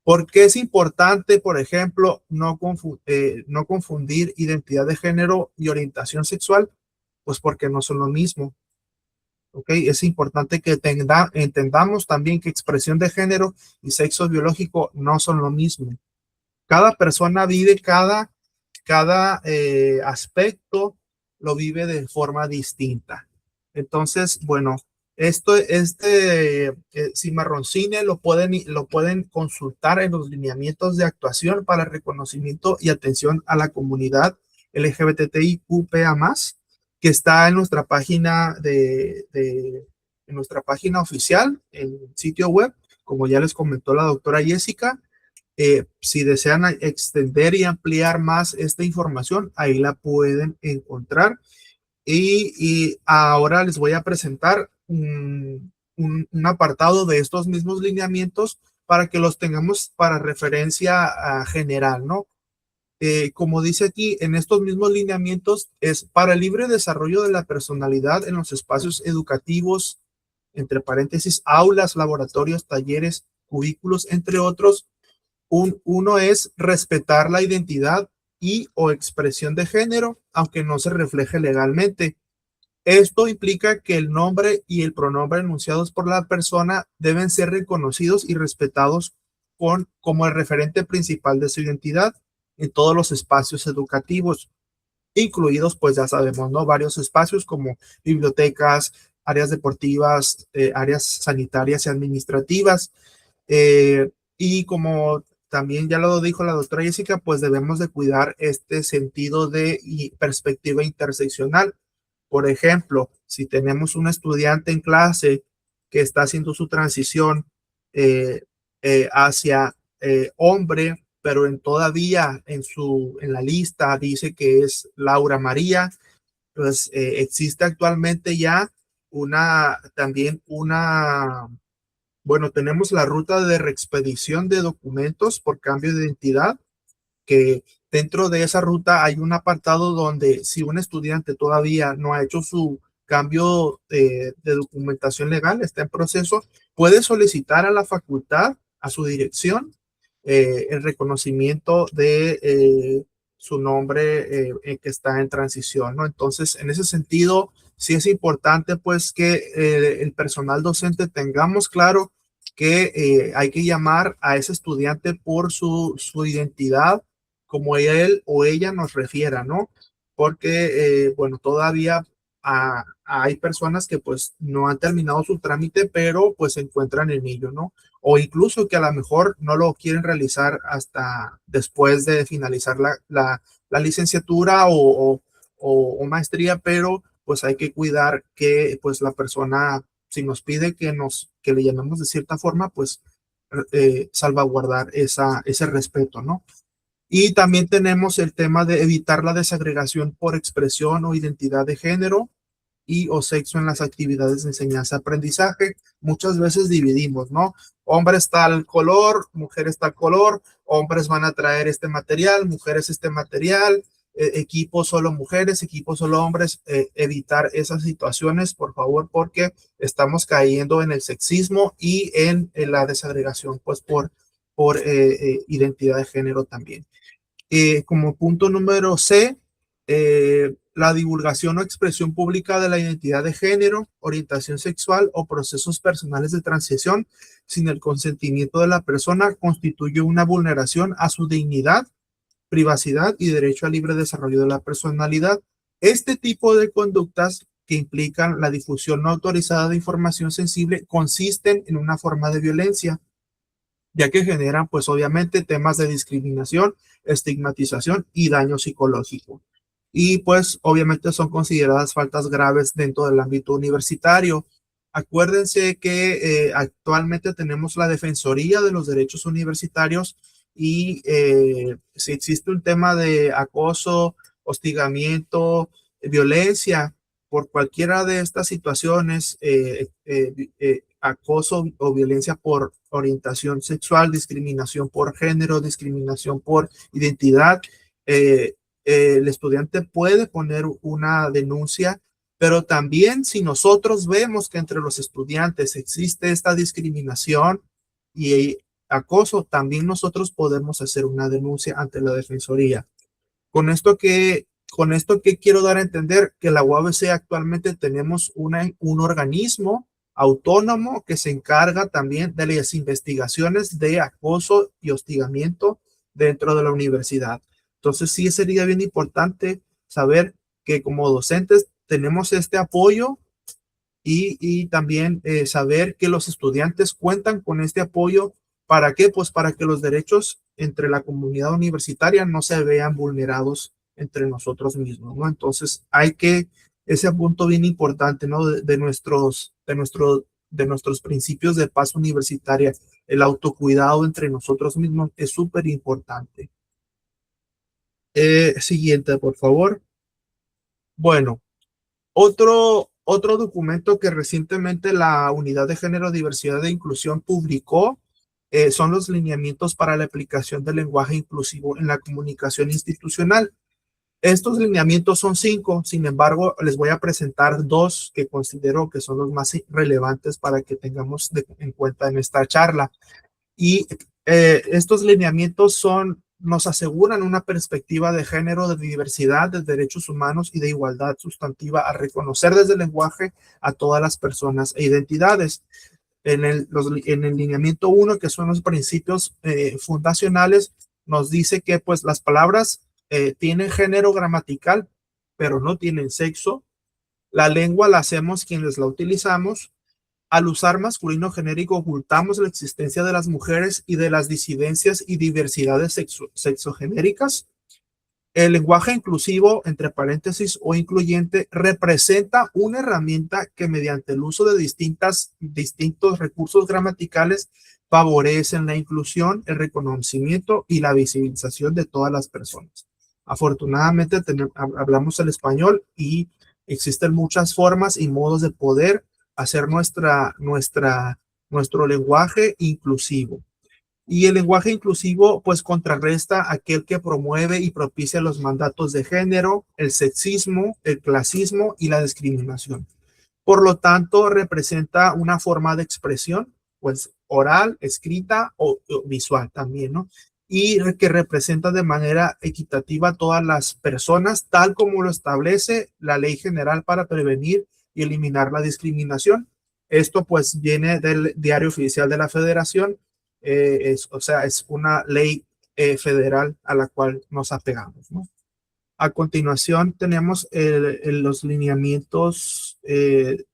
Speaker 5: ¿Por qué es importante, por ejemplo, no confundir identidad de género y orientación sexual? Pues porque no son lo mismo. ¿Ok? Es importante que entendamos también que expresión de género y sexo biológico no son lo mismo. Cada persona vive cada aspecto, lo vive de forma distinta. Entonces, bueno, cimarroncine lo pueden consultar en los lineamientos de actuación para reconocimiento y atención a la comunidad LGBTIQPA+, que está en nuestra página en nuestra página oficial, en el sitio web, como ya les comentó la doctora Jessica. Si desean extender y ampliar más esta información, ahí la pueden encontrar. Y ahora les voy a presentar un apartado de estos mismos lineamientos para que los tengamos para referencia general, ¿no? Como dice aquí, en estos mismos lineamientos es para el libre desarrollo de la personalidad en los espacios educativos, entre paréntesis, aulas, laboratorios, talleres, cubículos, entre otros. Uno es respetar la identidad y o expresión de género, aunque no se refleje legalmente. Esto implica que el nombre y el pronombre enunciados por la persona deben ser reconocidos y respetados como el referente principal de su identidad en todos los espacios educativos, incluidos, pues ya sabemos, ¿no? Varios espacios como bibliotecas, áreas deportivas, áreas sanitarias y administrativas. Y como también ya lo dijo la doctora Jessica, pues debemos de cuidar este sentido de perspectiva interseccional. Por ejemplo, si tenemos un estudiante en clase que está haciendo su transición hacia hombre, pero todavía en la lista dice que es Laura María, pues existe actualmente ya bueno, tenemos la ruta de reexpedición de documentos por cambio de identidad, que dentro de esa ruta hay un apartado donde si un estudiante todavía no ha hecho su cambio de documentación legal, está en proceso, puede solicitar a la facultad, a su dirección, el reconocimiento de su nombre que está en transición, ¿no? Entonces, en ese sentido, sí es importante pues que el personal docente tengamos claro que hay que llamar a ese estudiante por su identidad, como él o ella nos refiera, ¿no? Porque, bueno, todavía hay personas que pues no han terminado su trámite, pero pues se encuentran en ello, ¿no? O incluso que a lo mejor no lo quieren realizar hasta después de finalizar la licenciatura o maestría, pero pues hay que cuidar que pues la persona, si nos pide que le llamemos de cierta forma, pues salvaguardar ese respeto, ¿no? Y también tenemos el tema de evitar la desagregación por expresión o identidad de género. y o sexo en las actividades de enseñanza-aprendizaje. Muchas veces dividimos, ¿no? Hombres tal color, mujeres tal color, hombres van a traer este material, mujeres este material, equipo solo mujeres, equipo solo hombres. Evitar esas situaciones, por favor, porque estamos cayendo en el sexismo y en la desagregación, pues por identidad de género también. Como punto número C, la divulgación o expresión pública de la identidad de género, orientación sexual o procesos personales de transición sin el consentimiento de la persona constituye una vulneración a su dignidad, privacidad y derecho al libre desarrollo de la personalidad. Este tipo de conductas que implican la difusión no autorizada de información sensible consisten en una forma de violencia, ya que generan, pues obviamente, temas de discriminación, estigmatización y daño psicológico. Y pues obviamente son consideradas faltas graves dentro del ámbito universitario. Acuérdense que actualmente tenemos la Defensoría de los Derechos Universitarios y si existe un tema de acoso, hostigamiento, violencia por cualquiera de estas situaciones, acoso o violencia por orientación sexual, discriminación por género, discriminación por identidad, el estudiante puede poner una denuncia, pero también si nosotros vemos que entre los estudiantes existe esta discriminación y acoso, también nosotros podemos hacer una denuncia ante la Defensoría. Con esto que quiero dar a entender que la UABC actualmente tenemos un organismo autónomo que se encarga también de las investigaciones de acoso y hostigamiento dentro de la universidad. Entonces sí sería bien importante saber que como docentes tenemos este apoyo y también saber que los estudiantes cuentan con este apoyo. ¿Para qué? Pues para que los derechos entre la comunidad universitaria no se vean vulnerados entre nosotros mismos, ¿no? Entonces ese punto bien importante, ¿no? De nuestros principios de paz universitaria, el autocuidado entre nosotros mismos es súper importante. Siguiente, por favor. Bueno, otro documento que recientemente la Unidad de Género, Diversidad e Inclusión publicó son los lineamientos para la aplicación del lenguaje inclusivo en la comunicación institucional. Estos lineamientos son 5, sin embargo, les voy a presentar 2 que considero que son los más relevantes para que tengamos en cuenta en esta charla. Y estos lineamientos nos aseguran una perspectiva de género, de diversidad, de derechos humanos y de igualdad sustantiva a reconocer desde el lenguaje a todas las personas e identidades. En el lineamiento 1, que son los principios fundacionales, nos dice que pues las palabras tienen género gramatical, pero no tienen sexo. La lengua la hacemos quienes la utilizamos. Al usar masculino genérico ocultamos la existencia de las mujeres y de las disidencias y diversidades sexogenéricas. El lenguaje inclusivo, entre paréntesis, o incluyente, representa una herramienta que mediante el uso de distintos recursos gramaticales favorecen la inclusión, el reconocimiento y la visibilización de todas las personas. Afortunadamente hablamos el español y existen muchas formas y modos de poder hacer nuestro lenguaje inclusivo. Y el lenguaje inclusivo pues contrarresta aquel que promueve y propicia los mandatos de género, el sexismo, el clasismo y la discriminación. Por lo tanto, representa una forma de expresión, pues oral, escrita o visual también, ¿no? Y que representa de manera equitativa a todas las personas, tal como lo establece la Ley General para prevenir y eliminar la discriminación. Esto pues viene del Diario Oficial de la Federación. Es una ley federal a la cual nos apegamos, ¿no? A continuación tenemos los lineamientos en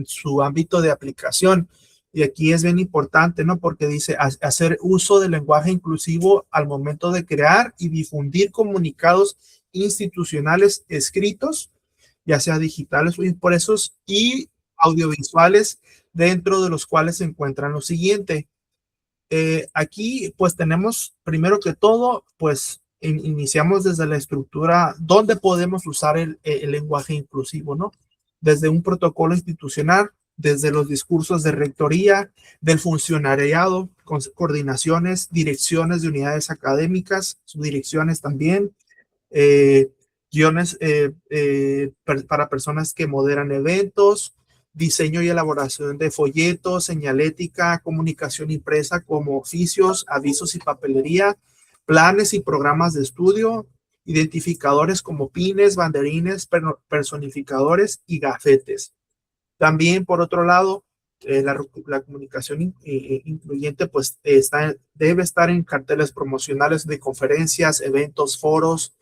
Speaker 5: su ámbito de aplicación. Y aquí es bien importante, ¿no? Porque dice hacer uso del lenguaje inclusivo al momento de crear y difundir comunicados institucionales escritos, ya sea digitales o impresos, y audiovisuales, dentro de los cuales se encuentran lo siguiente. Aquí pues tenemos primero que todo, pues iniciamos desde la estructura donde podemos usar el lenguaje inclusivo, ¿no? desde un protocolo institucional, desde los discursos de rectoría, del funcionariado, con coordinaciones, direcciones de unidades académicas, subdirecciones también, eh, guiones para personas que moderan eventos, diseño y elaboración de folletos, señalética, comunicación impresa como oficios, avisos y papelería, planes y programas de estudio, identificadores como pines, banderines, personificadores y gafetes. También, por otro lado, la comunicación incluyente pues debe estar en carteles promocionales de conferencias, eventos, foros,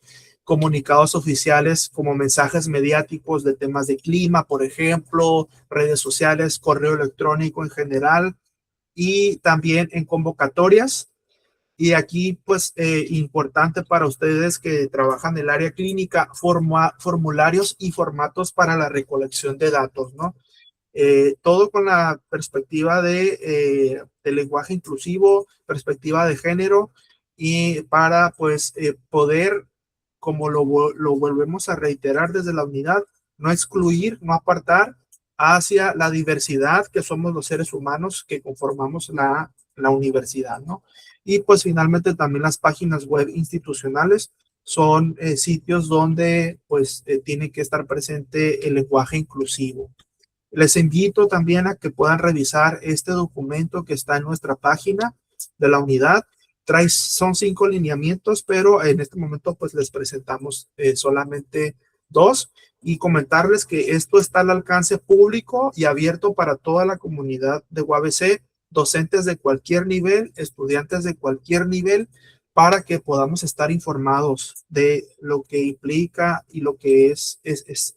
Speaker 5: comunicados oficiales como mensajes mediáticos de temas de clima, por ejemplo, redes sociales, correo electrónico en general, y también en convocatorias. Y aquí, pues, importante para ustedes que trabajan en el área clínica, formularios y formatos para la recolección de datos, ¿no? Todo con la perspectiva de lenguaje inclusivo, perspectiva de género, y para, pues, poder, como lo volvemos a reiterar desde la unidad, no excluir, no apartar hacia la diversidad que somos los seres humanos que conformamos la universidad, ¿no? Y pues finalmente también las páginas web institucionales son sitios donde pues tiene que estar presente el lenguaje inclusivo. Les invito también a que puedan revisar este documento que está en nuestra página de la unidad. Son 5 lineamientos, pero en este momento pues les presentamos solamente 2, y comentarles que esto está al alcance público y abierto para toda la comunidad de UABC, docentes de cualquier nivel, estudiantes de cualquier nivel, para que podamos estar informados de lo que implica y lo que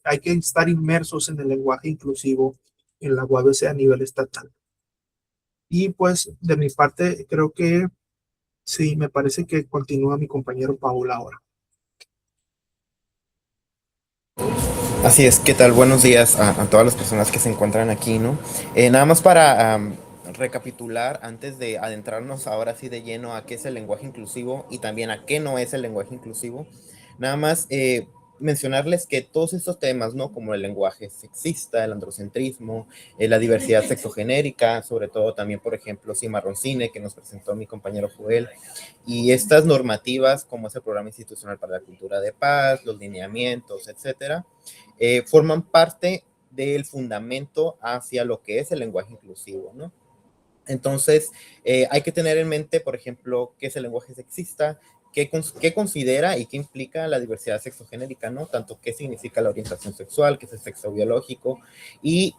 Speaker 5: hay que estar inmersos en el lenguaje inclusivo en la UABC a nivel estatal. Y pues de mi parte creo que sí, me parece que continúa mi compañero Paul ahora.
Speaker 6: Así es, ¿qué tal? Buenos días a todas las personas que se encuentran aquí, ¿no? Nada más para recapitular, antes de adentrarnos ahora sí de lleno a qué es el lenguaje inclusivo y también a qué no es el lenguaje inclusivo, nada más mencionarles que todos estos temas, ¿no? Como el lenguaje sexista, el androcentrismo, la diversidad sexogenérica, sobre todo también, por ejemplo, Cimarroncine, que nos presentó mi compañero Joel, y estas normativas, como es el Programa Institucional para la Cultura de Paz, los lineamientos, etcétera, forman parte del fundamento hacia lo que es el lenguaje inclusivo, ¿no? Entonces, hay que tener en mente, por ejemplo, qué es el lenguaje sexista, qué considera y qué implica la diversidad sexogenérica, ¿no? Tanto qué significa la orientación sexual, qué es el sexo biológico, y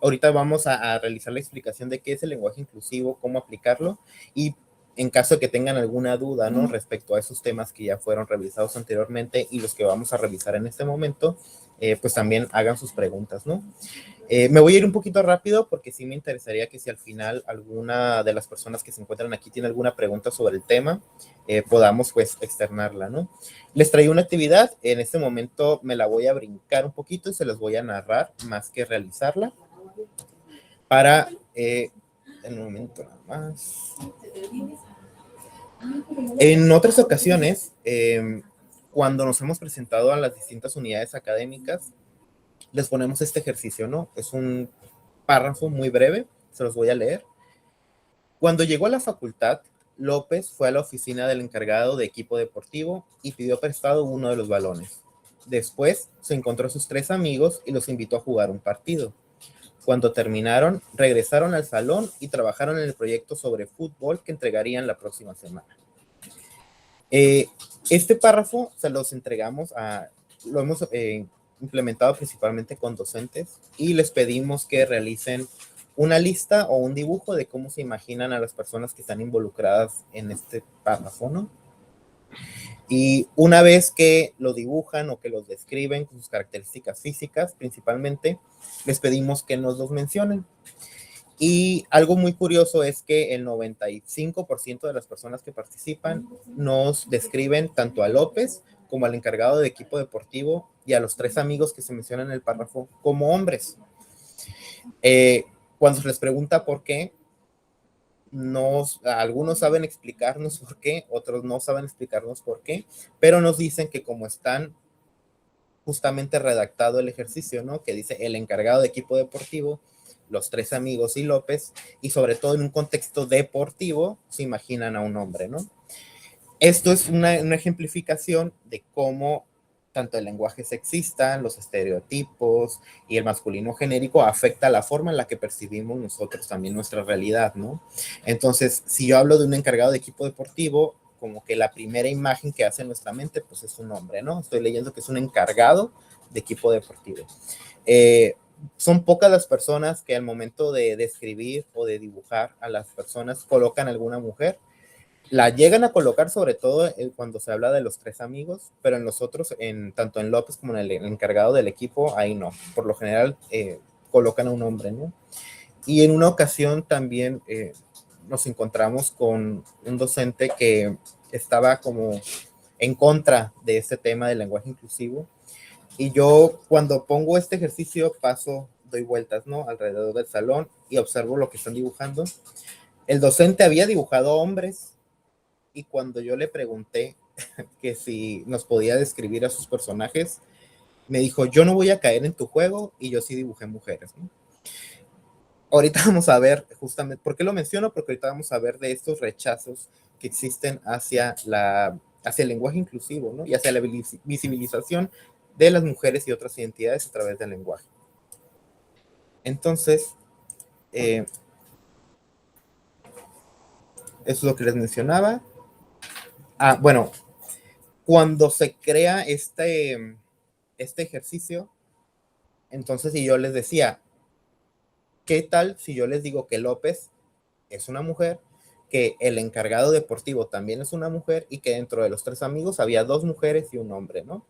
Speaker 6: ahorita vamos a realizar la explicación de qué es el lenguaje inclusivo, cómo aplicarlo, y en caso de que tengan alguna duda, ¿no? Respecto a esos temas que ya fueron revisados anteriormente y los que vamos a revisar en este momento, pues también hagan sus preguntas, ¿no? Me voy a ir un poquito rápido porque sí me interesaría que si al final alguna de las personas que se encuentran aquí tiene alguna pregunta sobre el tema, podamos pues externarla, ¿no? Les traigo una actividad, en este momento me la voy a brincar un poquito y se las voy a narrar más que realizarla para, en un momento nada más. En otras ocasiones, cuando nos hemos presentado a las distintas unidades académicas, les ponemos este ejercicio, ¿no? Es un párrafo muy breve, se los voy a leer. Cuando llegó a la facultad, López fue a la oficina del encargado de equipo deportivo y pidió prestado uno de los balones. Después se encontró a sus 3 amigos y los invitó a jugar un partido. Cuando terminaron, regresaron al salón y trabajaron en el proyecto sobre fútbol que entregarían la próxima semana. Este párrafo se los entregamos lo hemos implementado principalmente con docentes y les pedimos que realicen una lista o un dibujo de cómo se imaginan a las personas que están involucradas en este párrafo, ¿no? Y una vez que lo dibujan o que los describen con sus características físicas principalmente, les pedimos que nos los mencionen. Y algo muy curioso es que el 95% de las personas que participan nos describen tanto a López como al encargado de equipo deportivo y a los 3 amigos que se mencionan en el párrafo como hombres. Cuando se les pregunta por qué, algunos saben explicarnos por qué, otros no saben explicarnos por qué, pero nos dicen que como están justamente redactado el ejercicio, ¿no? Que dice el encargado de equipo deportivo, los 3 amigos y López, y sobre todo en un contexto deportivo, se imaginan a un hombre, ¿no? Esto es una ejemplificación de cómo tanto el lenguaje sexista, los estereotipos y el masculino genérico afecta la forma en la que percibimos nosotros también nuestra realidad, ¿no? Entonces, si yo hablo de un encargado de equipo deportivo, como que la primera imagen que hace en nuestra mente, pues es un hombre, ¿no? Estoy leyendo que es un encargado de equipo deportivo. Son pocas las personas que al momento de describir o de dibujar a las personas colocan alguna mujer. La llegan a colocar sobre todo cuando se habla de los 3 amigos, pero en los otros, tanto en López como en el encargado del equipo, ahí no. Por lo general colocan a un hombre, ¿no? Y en una ocasión también nos encontramos con un docente que estaba como en contra de este tema del lenguaje inclusivo. Y yo cuando pongo este ejercicio doy vueltas, ¿no? Alrededor del salón y observo lo que están dibujando. El docente había dibujado hombres y cuando yo le pregunté que si nos podía describir a sus personajes, me dijo, yo no voy a caer en tu juego y yo sí dibujé mujeres, ¿no? Ahorita vamos a ver justamente, ¿por qué lo menciono? Porque ahorita vamos a ver de estos rechazos que existen hacia el lenguaje inclusivo, ¿no? Y hacia la visibilización de las mujeres y otras identidades a través del lenguaje. Entonces, eso es lo que les mencionaba. Bueno, cuando se crea este ejercicio, entonces, si yo les decía, ¿qué tal si yo les digo que López es una mujer, que el encargado deportivo también es una mujer y que dentro de los 3 amigos había 2 mujeres y un hombre, ¿no?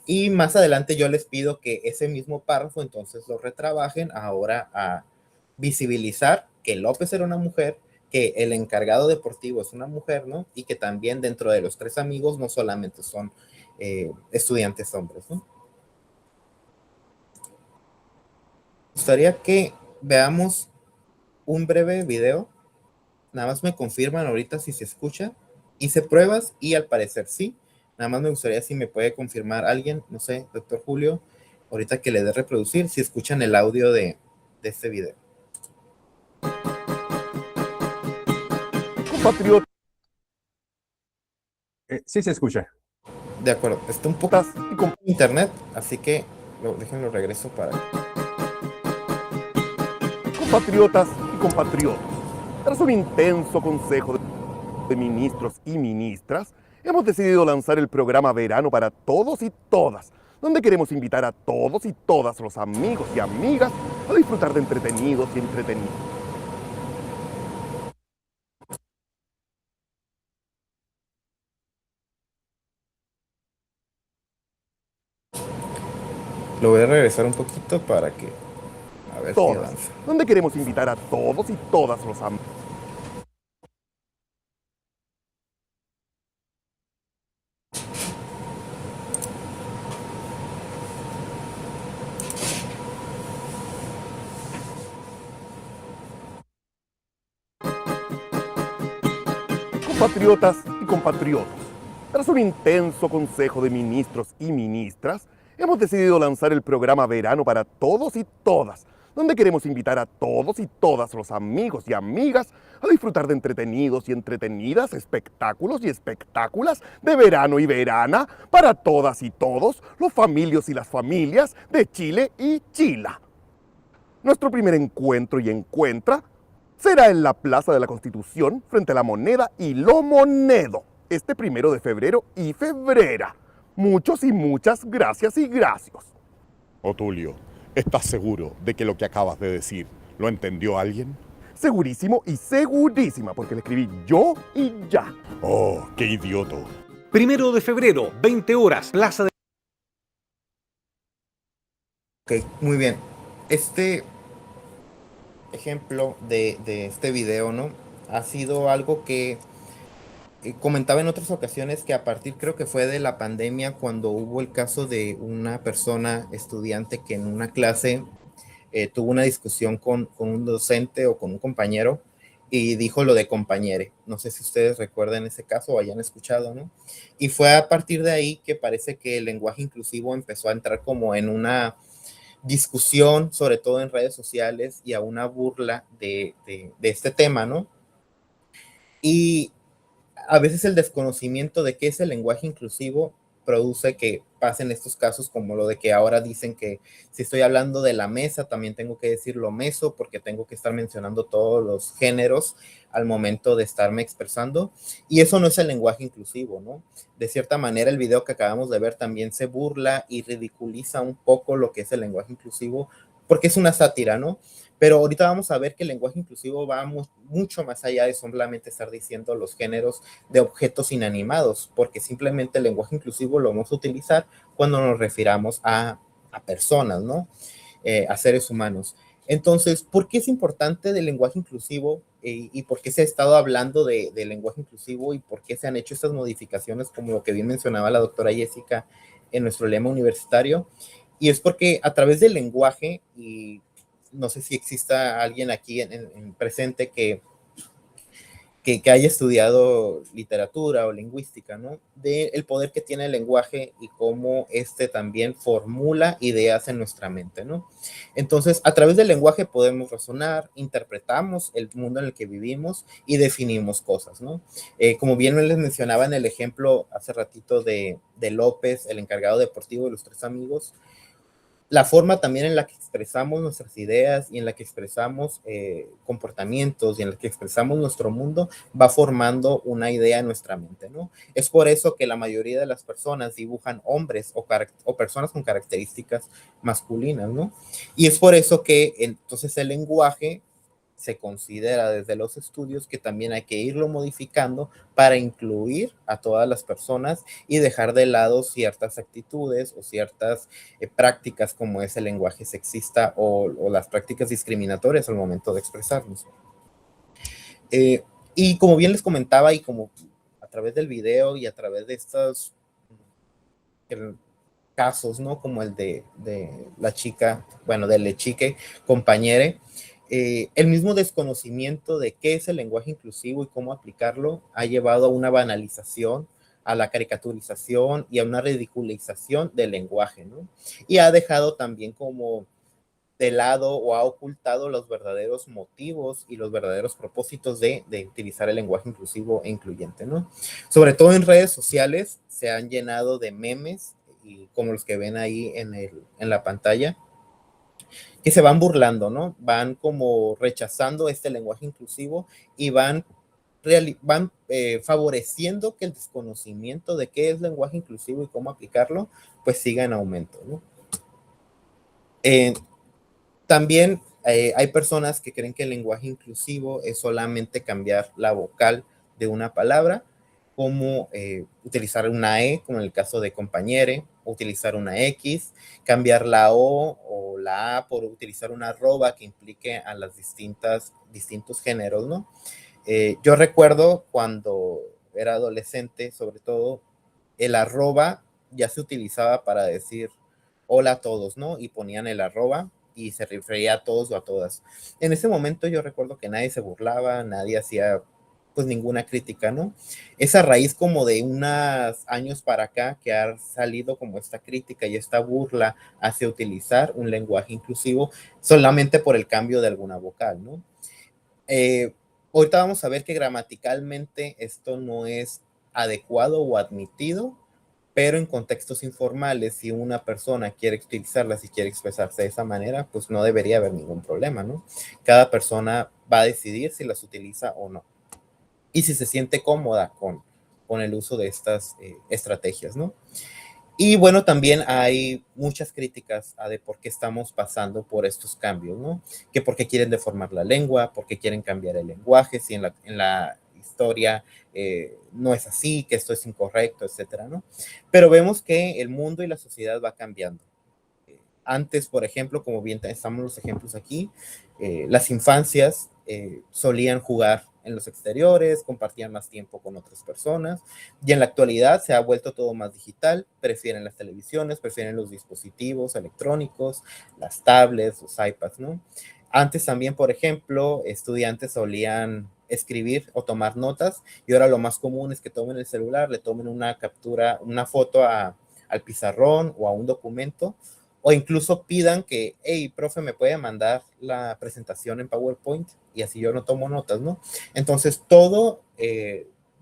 Speaker 6: Y más adelante yo les pido que ese mismo párrafo entonces lo retrabajen ahora a visibilizar que López era una mujer, que el encargado deportivo es una mujer, ¿no? Y que también dentro de los 3 amigos no solamente son estudiantes hombres, ¿no? Me gustaría que veamos un breve video. Nada más me confirman ahorita si se escucha. Hice pruebas y al parecer sí. Nada más me gustaría si me puede confirmar alguien, no sé, doctor Julio, ahorita que le dé reproducir, si escuchan el audio de este video.
Speaker 7: Compatriota.
Speaker 3: Sí se escucha.
Speaker 6: De acuerdo, está un poco con internet, así que déjenlo regreso para...
Speaker 7: Compatriotas y compatriotas, tras un intenso consejo de ministros y ministras, hemos decidido lanzar el programa Verano para Todos y Todas, donde queremos invitar a todos y todas los amigos y amigas a disfrutar de entretenidos y entretenidos.
Speaker 6: Lo voy a regresar un poquito para que... A ver si avanza.
Speaker 7: Donde queremos invitar a todos y todas los amigos. Compatriotas y compatriotas, tras un intenso consejo de ministros y ministras, hemos decidido lanzar el programa Verano para Todos y Todas, donde queremos invitar a todos y todas los amigos y amigas a disfrutar de entretenidos y entretenidas espectáculos y espectáculas de verano y verana para todas y todos los familios y las familias de Chile y Chila. Nuestro primer encuentro y encuentra será en la Plaza de la Constitución, frente a la Moneda y Lo Monedo, este 1 de febrero y febrera. Muchos y muchas gracias y gracias.
Speaker 8: Otulio, ¿estás seguro de que lo que acabas de decir lo entendió alguien?
Speaker 7: Segurísimo y segurísima, porque le escribí yo y ya.
Speaker 8: Oh, qué idioto.
Speaker 9: 1 de febrero, 20 horas, Plaza de...
Speaker 6: Ok, muy bien. Este ejemplo de este video, ¿no? Ha sido algo que comentaba en otras ocasiones, que a partir, creo que fue de la pandemia, cuando hubo el caso de una persona estudiante que en una clase tuvo una discusión con un docente o con un compañero y dijo lo de compañere. No sé si ustedes recuerdan ese caso o hayan escuchado, ¿no? Y fue a partir de ahí que parece que el lenguaje inclusivo empezó a entrar como en una discusión, sobre todo en redes sociales, y a una burla de este tema, ¿no? Y a veces el desconocimiento de qué es el lenguaje inclusivo produce que pasen estos casos como lo de que ahora dicen que si estoy hablando de la mesa, también tengo que decir lo meso porque tengo que estar mencionando todos los géneros al momento de estarme expresando. Y eso no es el lenguaje inclusivo, ¿no? De cierta manera, el video que acabamos de ver también se burla y ridiculiza un poco lo que es el lenguaje inclusivo porque es una sátira, ¿no? Pero ahorita vamos a ver que el lenguaje inclusivo va mucho más allá de solamente estar diciendo los géneros de objetos inanimados, porque simplemente el lenguaje inclusivo lo vamos a utilizar cuando nos refiramos a personas, ¿no? A seres humanos. Entonces, ¿por qué es importante el lenguaje inclusivo y por qué se ha estado hablando de lenguaje inclusivo y por qué se han hecho estas modificaciones, como lo que bien mencionaba la doctora Jessica en nuestro lema universitario? Y es porque a través del lenguaje, y no sé si exista alguien aquí en presente que haya estudiado literatura o lingüística, ¿no? El poder que tiene el lenguaje y cómo este también formula ideas en nuestra mente, ¿no? Entonces, a través del lenguaje podemos razonar, interpretamos el mundo en el que vivimos y definimos cosas, ¿no? Como bien les mencionaba en el ejemplo hace ratito de López, el encargado deportivo de los tres amigos, la forma también en la que expresamos nuestras ideas y en la que expresamos comportamientos y en la que expresamos nuestro mundo va formando una idea en nuestra mente, ¿no? Es por eso que la mayoría de las personas dibujan hombres o personas con características masculinas, ¿no? Y es por eso que entonces el lenguaje se considera desde los estudios que también hay que irlo modificando para incluir a todas las personas y dejar de lado ciertas actitudes o ciertas prácticas como es el lenguaje sexista o las prácticas discriminatorias al momento de expresarnos. Y como bien les comentaba y como a través del video y a través de estos casos, ¿no? Como el de la chica, bueno, del lechique compañere, el mismo desconocimiento de qué es el lenguaje inclusivo y cómo aplicarlo ha llevado a una banalización, a la caricaturización y a una ridiculización del lenguaje, ¿no? Y ha dejado también como de lado o ha ocultado los verdaderos motivos y los verdaderos propósitos de utilizar el lenguaje inclusivo e incluyente, ¿no? Sobre todo en redes sociales se han llenado de memes y como los que ven ahí en la pantalla, que se van burlando, ¿no? Van como rechazando este lenguaje inclusivo y van favoreciendo que el desconocimiento de qué es lenguaje inclusivo y cómo aplicarlo, pues siga en aumento, ¿no? También hay personas que creen que el lenguaje inclusivo es solamente cambiar la vocal de una palabra, como utilizar una E, como en el caso de compañere, utilizar una X, cambiar la O la A por utilizar una arroba que implique a las distintos géneros, ¿no? Yo recuerdo cuando era adolescente, sobre todo, el arroba ya se utilizaba para decir hola a todos, ¿no? Y ponían el arroba y se refería a todos o a todas. En ese momento yo recuerdo que nadie se burlaba, nadie hacía pues ninguna crítica, ¿no? Esa raíz como de unos años para acá que ha salido como esta crítica y esta burla hacia utilizar un lenguaje inclusivo solamente por el cambio de alguna vocal, ¿no? Ahorita vamos a ver que gramaticalmente esto no es adecuado o admitido, pero en contextos informales, si una persona quiere utilizarlas y quiere expresarse de esa manera, pues no debería haber ningún problema, ¿no? Cada persona va a decidir si las utiliza o no. Y si se siente cómoda con el uso de estas estrategias, ¿no? Y bueno, también hay muchas críticas a de por qué estamos pasando por estos cambios, ¿no? Que por qué quieren deformar la lengua, por qué quieren cambiar el lenguaje, si en la historia no es así, que esto es incorrecto, etcétera, ¿no? Pero vemos que el mundo y la sociedad va cambiando. Antes, por ejemplo, como bien estamos los ejemplos aquí, las infancias solían jugar en los exteriores, compartían más tiempo con otras personas, y en la actualidad se ha vuelto todo más digital, prefieren las televisiones, prefieren los dispositivos electrónicos, las tablets, los iPads, ¿no? Antes también, por ejemplo, estudiantes solían escribir o tomar notas, y ahora lo más común es que tomen el celular, le tomen una captura, una foto al pizarrón o a un documento, o incluso pidan que, hey, profe, ¿me puede mandar la presentación en PowerPoint? Y así yo no tomo notas, ¿no? Entonces, todo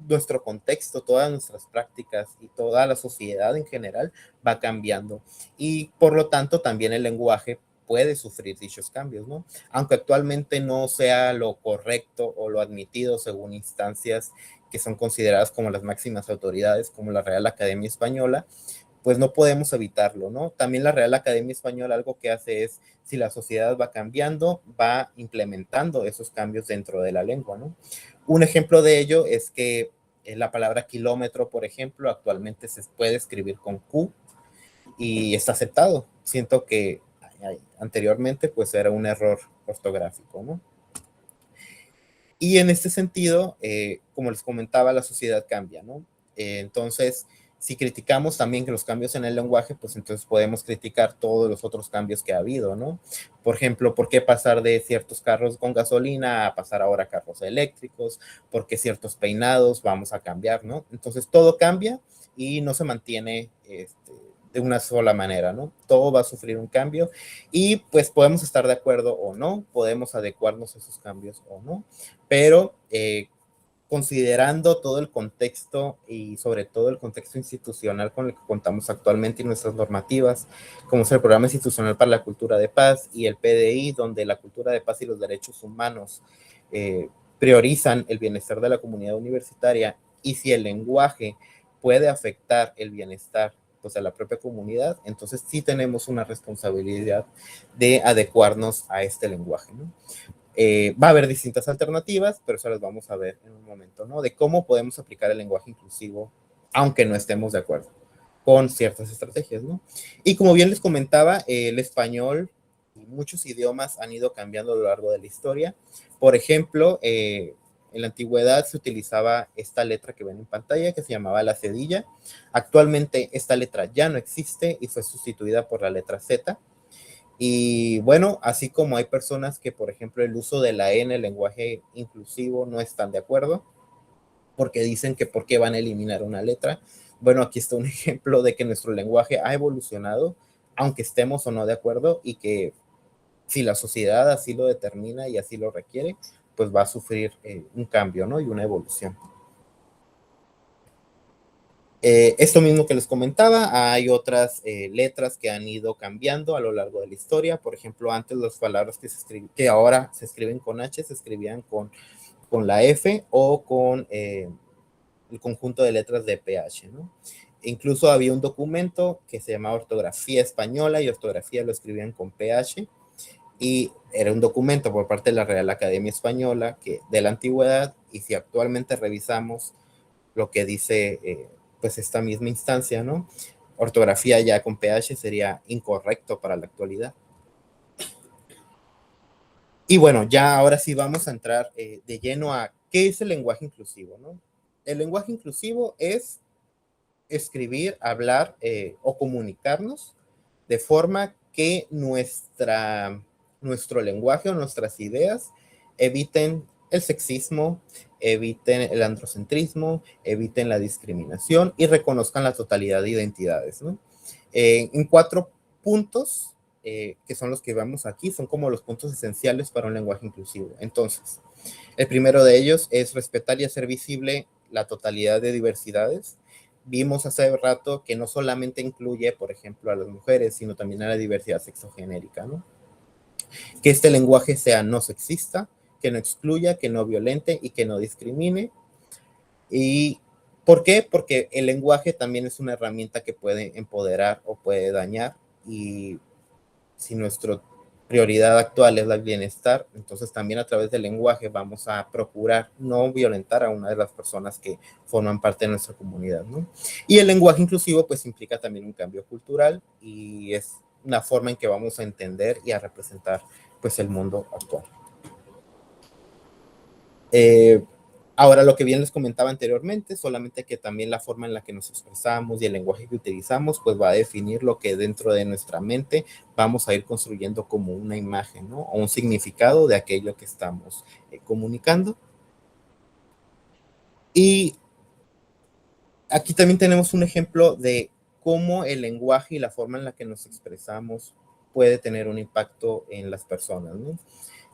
Speaker 6: nuestro contexto, todas nuestras prácticas y toda la sociedad en general va cambiando. Y por lo tanto, también el lenguaje puede sufrir dichos cambios, ¿no? Aunque actualmente no sea lo correcto o lo admitido según instancias que son consideradas como las máximas autoridades, como la Real Academia Española, pues no podemos evitarlo, ¿no? También la Real Academia Española algo que hace es, si la sociedad va cambiando, va implementando esos cambios dentro de la lengua, ¿no? Un ejemplo de ello es que la palabra kilómetro, por ejemplo, actualmente se puede escribir con Q y está aceptado. Siento que anteriormente pues era un error ortográfico, ¿no? Y en este sentido, como les comentaba, la sociedad cambia, ¿no? Entonces, si criticamos también que los cambios en el lenguaje, pues entonces podemos criticar todos los otros cambios que ha habido, ¿no? Por ejemplo, ¿por qué pasar de ciertos carros con gasolina a pasar ahora a carros eléctricos? ¿Por qué ciertos peinados vamos a cambiar, ¿no? Entonces, todo cambia y no se mantiene de una sola manera, ¿no? Todo va a sufrir un cambio y pues podemos estar de acuerdo o no, podemos adecuarnos a esos cambios o no, pero considerando todo el contexto y sobre todo el contexto institucional con el que contamos actualmente y nuestras normativas, como es el Programa Institucional para la Cultura de Paz y el PDI, donde la cultura de paz y los derechos humanos priorizan el bienestar de la comunidad universitaria, y si el lenguaje puede afectar el bienestar pues, de la propia comunidad, entonces sí tenemos una responsabilidad de adecuarnos a este lenguaje, ¿no? Va a haber distintas alternativas, pero eso las vamos a ver en un momento, ¿no? De cómo podemos aplicar el lenguaje inclusivo, aunque no estemos de acuerdo con ciertas estrategias, ¿no? Y como bien les comentaba, el español y muchos idiomas han ido cambiando a lo largo de la historia. Por ejemplo, en la antigüedad se utilizaba esta letra que ven en pantalla, que se llamaba la cedilla. Actualmente esta letra ya no existe y fue sustituida por la letra Z. Y bueno, así como hay personas que, por ejemplo, el uso de la E en el lenguaje inclusivo no están de acuerdo, porque dicen que por qué van a eliminar una letra. Bueno, aquí está un ejemplo de que nuestro lenguaje ha evolucionado, aunque estemos o no de acuerdo, y que si la sociedad así lo determina y así lo requiere, pues va a sufrir un cambio, ¿no? Y una evolución. Esto mismo que les comentaba, hay otras letras que han ido cambiando a lo largo de la historia. Por ejemplo, antes las palabras que ahora se escriben con H se escribían con la F o con el conjunto de letras de PH, ¿no? Incluso había un documento que se llamaba Ortografía Española y ortografía lo escribían con PH, y era un documento por parte de la Real Academia Española de la antigüedad, y si actualmente revisamos lo que dice pues esta misma instancia, ¿no? Ortografía ya con PH sería incorrecto para la actualidad. Y bueno, ya ahora sí vamos a entrar de lleno a qué es el lenguaje inclusivo, ¿no? El lenguaje inclusivo es escribir, hablar o comunicarnos de forma que nuestro lenguaje o nuestras ideas eviten el sexismo, eviten el androcentrismo, eviten la discriminación y reconozcan la totalidad de identidades, ¿no? En 4 puntos, que son los que vemos aquí, son como los puntos esenciales para un lenguaje inclusivo. Entonces, el primero de ellos es respetar y hacer visible la totalidad de diversidades. Vimos hace rato que no solamente incluye, por ejemplo, a las mujeres, sino también a la diversidad sexogenérica, ¿no? Que este lenguaje sea no sexista, que no excluya, que no violente y que no discrimine. ¿Y por qué? Porque el lenguaje también es una herramienta que puede empoderar o puede dañar, y si nuestra prioridad actual es el bienestar, entonces también a través del lenguaje vamos a procurar no violentar a una de las personas que forman parte de nuestra comunidad, ¿no? Y el lenguaje inclusivo pues implica también un cambio cultural y es una forma en que vamos a entender y a representar pues el mundo actual. Ahora, lo que bien les comentaba anteriormente, solamente que también la forma en la que nos expresamos y el lenguaje que utilizamos, pues va a definir lo que dentro de nuestra mente vamos a ir construyendo como una imagen, ¿no? O un significado de aquello que estamos comunicando. Y aquí también tenemos un ejemplo de cómo el lenguaje y la forma en la que nos expresamos puede tener un impacto en las personas, ¿no?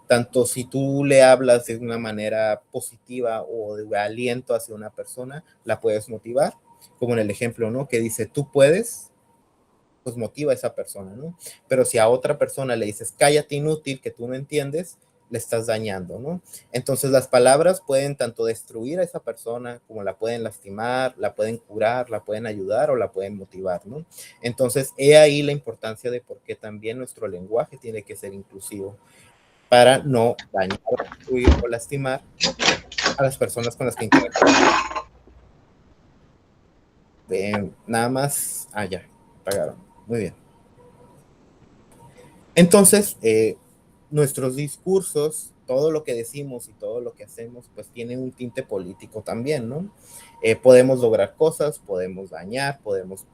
Speaker 6: Tanto si tú le hablas de una manera positiva o de aliento hacia una persona, la puedes motivar, como en el ejemplo, ¿no? Que dice, tú puedes, pues motiva a esa persona, ¿no? Pero si a otra persona le dices, cállate inútil, que tú no entiendes, le estás dañando, ¿no? Entonces las palabras pueden tanto destruir a esa persona como la pueden lastimar, la pueden curar, la pueden ayudar o la pueden motivar, ¿no? Entonces, he ahí la importancia de por qué también nuestro lenguaje tiene que ser inclusivo para no dañar, destruir o lastimar a las personas con las que interactuamos. Nada más, ya, pagaron. Muy bien. Entonces, nuestros discursos, todo lo que decimos y todo lo que hacemos, pues tiene un tinte político también, ¿no? Podemos lograr cosas, podemos dañar, podemos,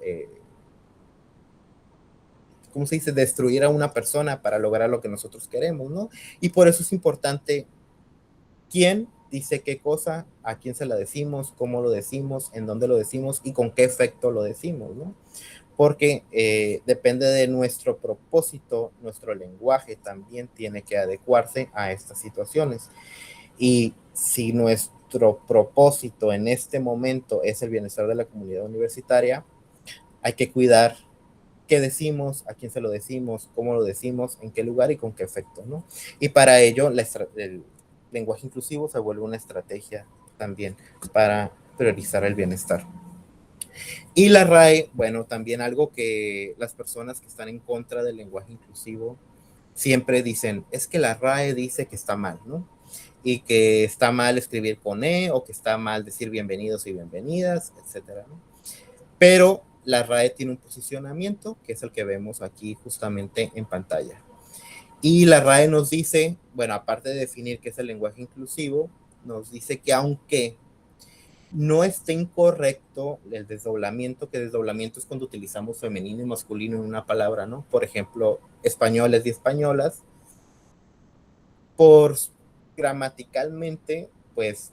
Speaker 6: ¿cómo se dice? Destruir a una persona para lograr lo que nosotros queremos, ¿no? Y por eso es importante quién dice qué cosa, a quién se la decimos, cómo lo decimos, en dónde lo decimos y con qué efecto lo decimos, ¿no? Porque depende de nuestro propósito, nuestro lenguaje también tiene que adecuarse a estas situaciones. Y si nuestro propósito en este momento es el bienestar de la comunidad universitaria, hay que cuidar qué decimos, a quién se lo decimos, cómo lo decimos, en qué lugar y con qué efecto, ¿no? Y para ello, el lenguaje inclusivo se vuelve una estrategia también para priorizar el bienestar. Y la RAE, bueno, también algo que las personas que están en contra del lenguaje inclusivo siempre dicen, es que la RAE dice que está mal, ¿no? Y que está mal escribir con E, o que está mal decir bienvenidos y bienvenidas, etcétera, ¿no? Pero la RAE tiene un posicionamiento, que es el que vemos aquí justamente en pantalla. Y la RAE nos dice, bueno, aparte de definir qué es el lenguaje inclusivo, nos dice que aunque no esté incorrecto el desdoblamiento, que desdoblamiento es cuando utilizamos femenino y masculino en una palabra, ¿no? Por ejemplo, españoles y españolas, por gramaticalmente, pues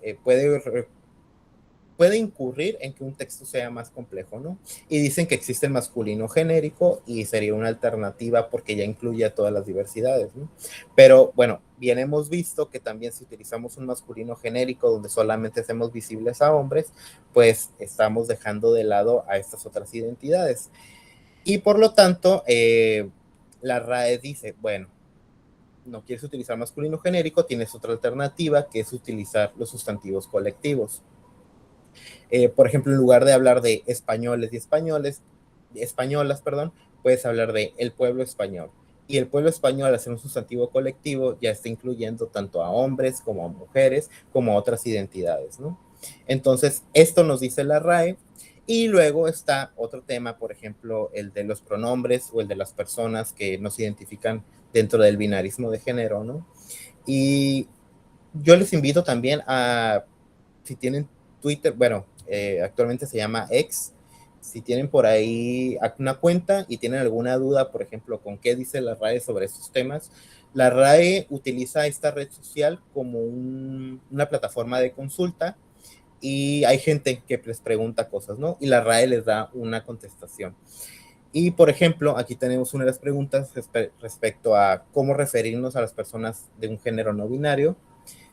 Speaker 6: puede incurrir en que un texto sea más complejo, ¿no? Y dicen que existe el masculino genérico y sería una alternativa porque ya incluye a todas las diversidades, ¿no? Pero bueno, bien hemos visto que también si utilizamos un masculino genérico donde solamente hacemos visibles a hombres, pues estamos dejando de lado a estas otras identidades. Y por lo tanto, la RAE dice, bueno, no quieres utilizar masculino genérico, tienes otra alternativa que es utilizar los sustantivos colectivos. Por ejemplo, en lugar de hablar de españoles y españolas, perdón, puedes hablar de el pueblo español. Y el pueblo español, al ser un sustantivo colectivo, ya está incluyendo tanto a hombres como a mujeres, como a otras identidades, ¿no? Entonces, esto nos dice la RAE. Y luego está otro tema, por ejemplo, el de los pronombres o el de las personas que nos identifican dentro del binarismo de género, ¿no? Y yo les invito también a, si tienen Twitter, bueno, actualmente se llama X. Si tienen por ahí una cuenta y tienen alguna duda, por ejemplo, con qué dice la RAE sobre estos temas, la RAE utiliza esta red social como una plataforma de consulta y hay gente que les pregunta cosas, ¿no? Y la RAE les da una contestación. Y, por ejemplo, aquí tenemos una de las preguntas respecto a cómo referirnos a las personas de un género no binario,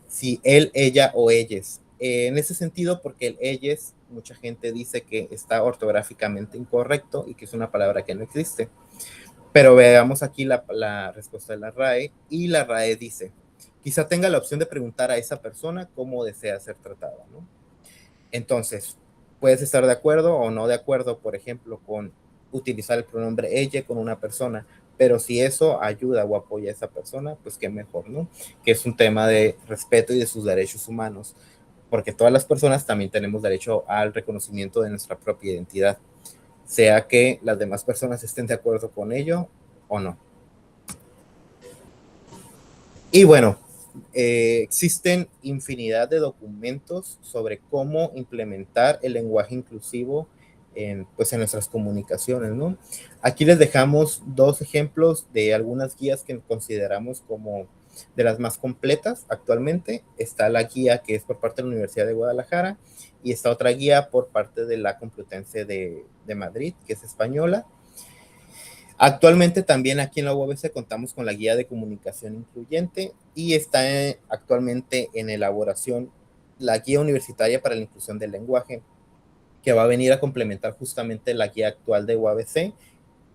Speaker 6: si él, ella o ellas. En ese sentido, porque el ellas, mucha gente dice que está ortográficamente incorrecto y que es una palabra que no existe. Pero veamos aquí la respuesta de la RAE, y la RAE dice, quizá tenga la opción de preguntar a esa persona cómo desea ser tratada, ¿no? Entonces, puedes estar de acuerdo o no de acuerdo, por ejemplo, con utilizar el pronombre ella con una persona, pero si eso ayuda o apoya a esa persona, pues qué mejor, ¿no? Que es un tema de respeto y de sus derechos humanos, porque todas las personas también tenemos derecho al reconocimiento de nuestra propia identidad, sea que las demás personas estén de acuerdo con ello o no. Y bueno, existen infinidad de documentos sobre cómo implementar el lenguaje inclusivo pues en nuestras comunicaciones, ¿no? Aquí les dejamos dos ejemplos de algunas guías que consideramos como de las más completas actualmente. Está la guía que es por parte de la Universidad de Guadalajara y está otra guía por parte de la Complutense de Madrid, que es española. Actualmente también aquí en la UABC contamos con la guía de comunicación incluyente y está actualmente en elaboración la guía universitaria para la inclusión del lenguaje, que va a venir a complementar justamente la guía actual de UABC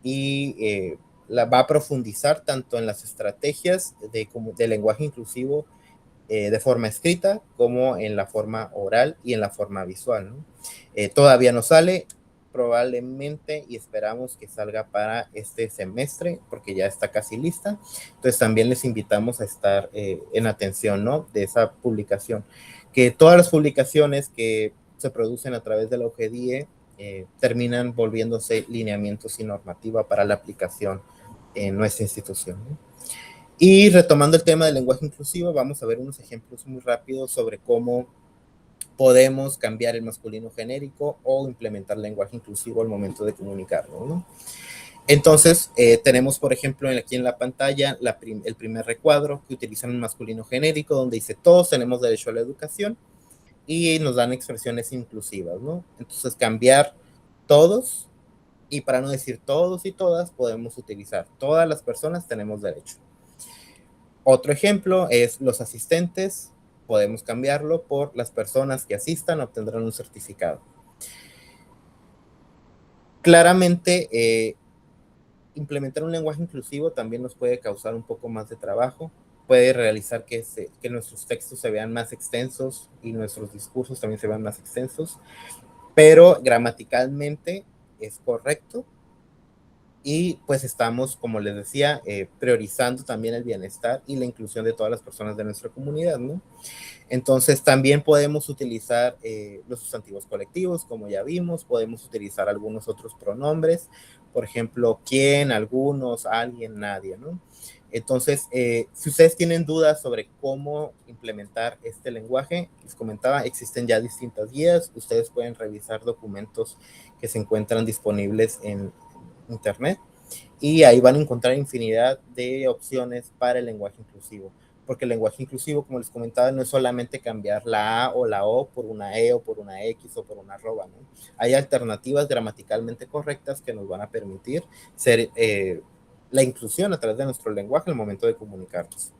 Speaker 6: y la va a profundizar tanto en las estrategias de lenguaje inclusivo de forma escrita como en la forma oral y en la forma visual, ¿no? Todavía no sale, probablemente, y esperamos que salga para este semestre, porque ya está casi lista. Entonces también les invitamos a estar en atención, ¿no?, de esa publicación. Que todas las publicaciones que se producen a través de la UGDIE terminan volviéndose lineamientos y normativa para la aplicación en nuestra institución, ¿no? Y retomando el tema del lenguaje inclusivo, vamos a ver unos ejemplos muy rápidos sobre cómo podemos cambiar el masculino genérico o implementar lenguaje inclusivo al momento de comunicarlo, ¿no? Entonces, tenemos, por ejemplo, aquí en la pantalla el primer recuadro que utiliza un masculino genérico, donde dice todos tenemos derecho a la educación y nos dan expresiones inclusivas, ¿no? Entonces, cambiar todos, y para no decir todos y todas, podemos utilizar todas las personas tenemos derecho. Otro ejemplo es los asistentes, podemos cambiarlo por las personas que asistan obtendrán un certificado. Claramente, implementar un lenguaje inclusivo también nos puede causar un poco más de trabajo, puede realizar que nuestros textos se vean más extensos y nuestros discursos también se vean más extensos, pero gramaticalmente es correcto. Y pues estamos, como les decía, priorizando también el bienestar y la inclusión de todas las personas de nuestra comunidad, ¿no? Entonces también podemos utilizar los sustantivos colectivos, como ya vimos, podemos utilizar algunos otros pronombres, por ejemplo, quién, algunos, alguien, nadie, ¿no? Entonces, si ustedes tienen dudas sobre cómo implementar este lenguaje, les comentaba, existen ya distintas guías, ustedes pueden revisar documentos que se encuentran disponibles en internet y ahí van a encontrar infinidad de opciones para el lenguaje inclusivo, porque el lenguaje inclusivo, como les comentaba, no es solamente cambiar la A o la O por una E o por una X o por una arroba, ¿no? Hay alternativas gramaticalmente correctas que nos van a permitir ser la inclusión a través de nuestro lenguaje al momento de comunicarnos.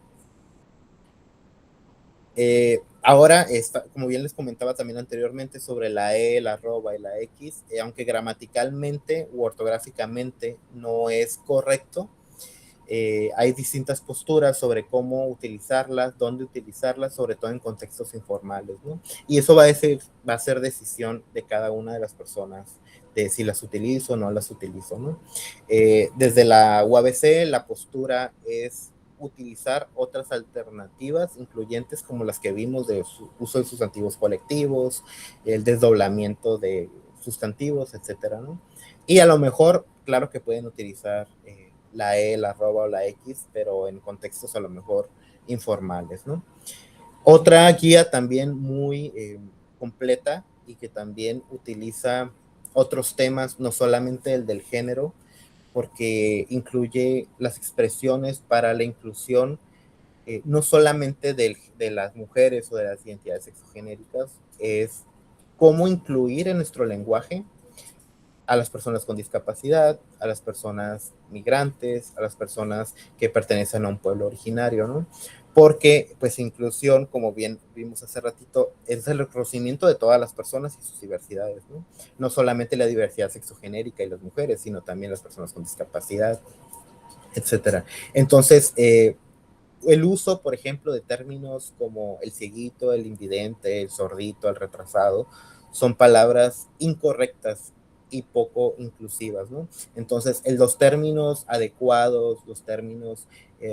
Speaker 6: Ahora, como bien les comentaba también anteriormente sobre la E, la arroba y la X, aunque gramaticalmente u ortográficamente no es correcto, hay distintas posturas sobre cómo utilizarlas, dónde utilizarlas, sobre todo en contextos informales, ¿no? Y eso va a ser decisión de cada una de las personas, de si las utilizo o no las utilizo, ¿no? Desde la UABC, la postura es utilizar otras alternativas incluyentes como las que vimos de uso de sustantivos colectivos, el desdoblamiento de sustantivos, etcétera, ¿no? Y a lo mejor, claro que pueden utilizar la E, la arroba o la X, pero en contextos a lo mejor informales, ¿no? Otra guía también muy completa y que también utiliza otros temas, no solamente el del género, porque incluye las expresiones para la inclusión, no solamente de las mujeres o de las identidades sexogenéricas, es cómo incluir en nuestro lenguaje a las personas con discapacidad, a las personas migrantes, a las personas que pertenecen a un pueblo originario, ¿no? Porque, pues, inclusión, como bien vimos hace ratito, es el reconocimiento de todas las personas y sus diversidades, ¿no? No solamente la diversidad sexogenérica y las mujeres, sino también las personas con discapacidad, etcétera. Entonces, el uso, por ejemplo, de términos como el cieguito, el invidente, el sordito, el retrasado, son palabras incorrectas y poco inclusivas, ¿no? Entonces, los términos adecuados, los términos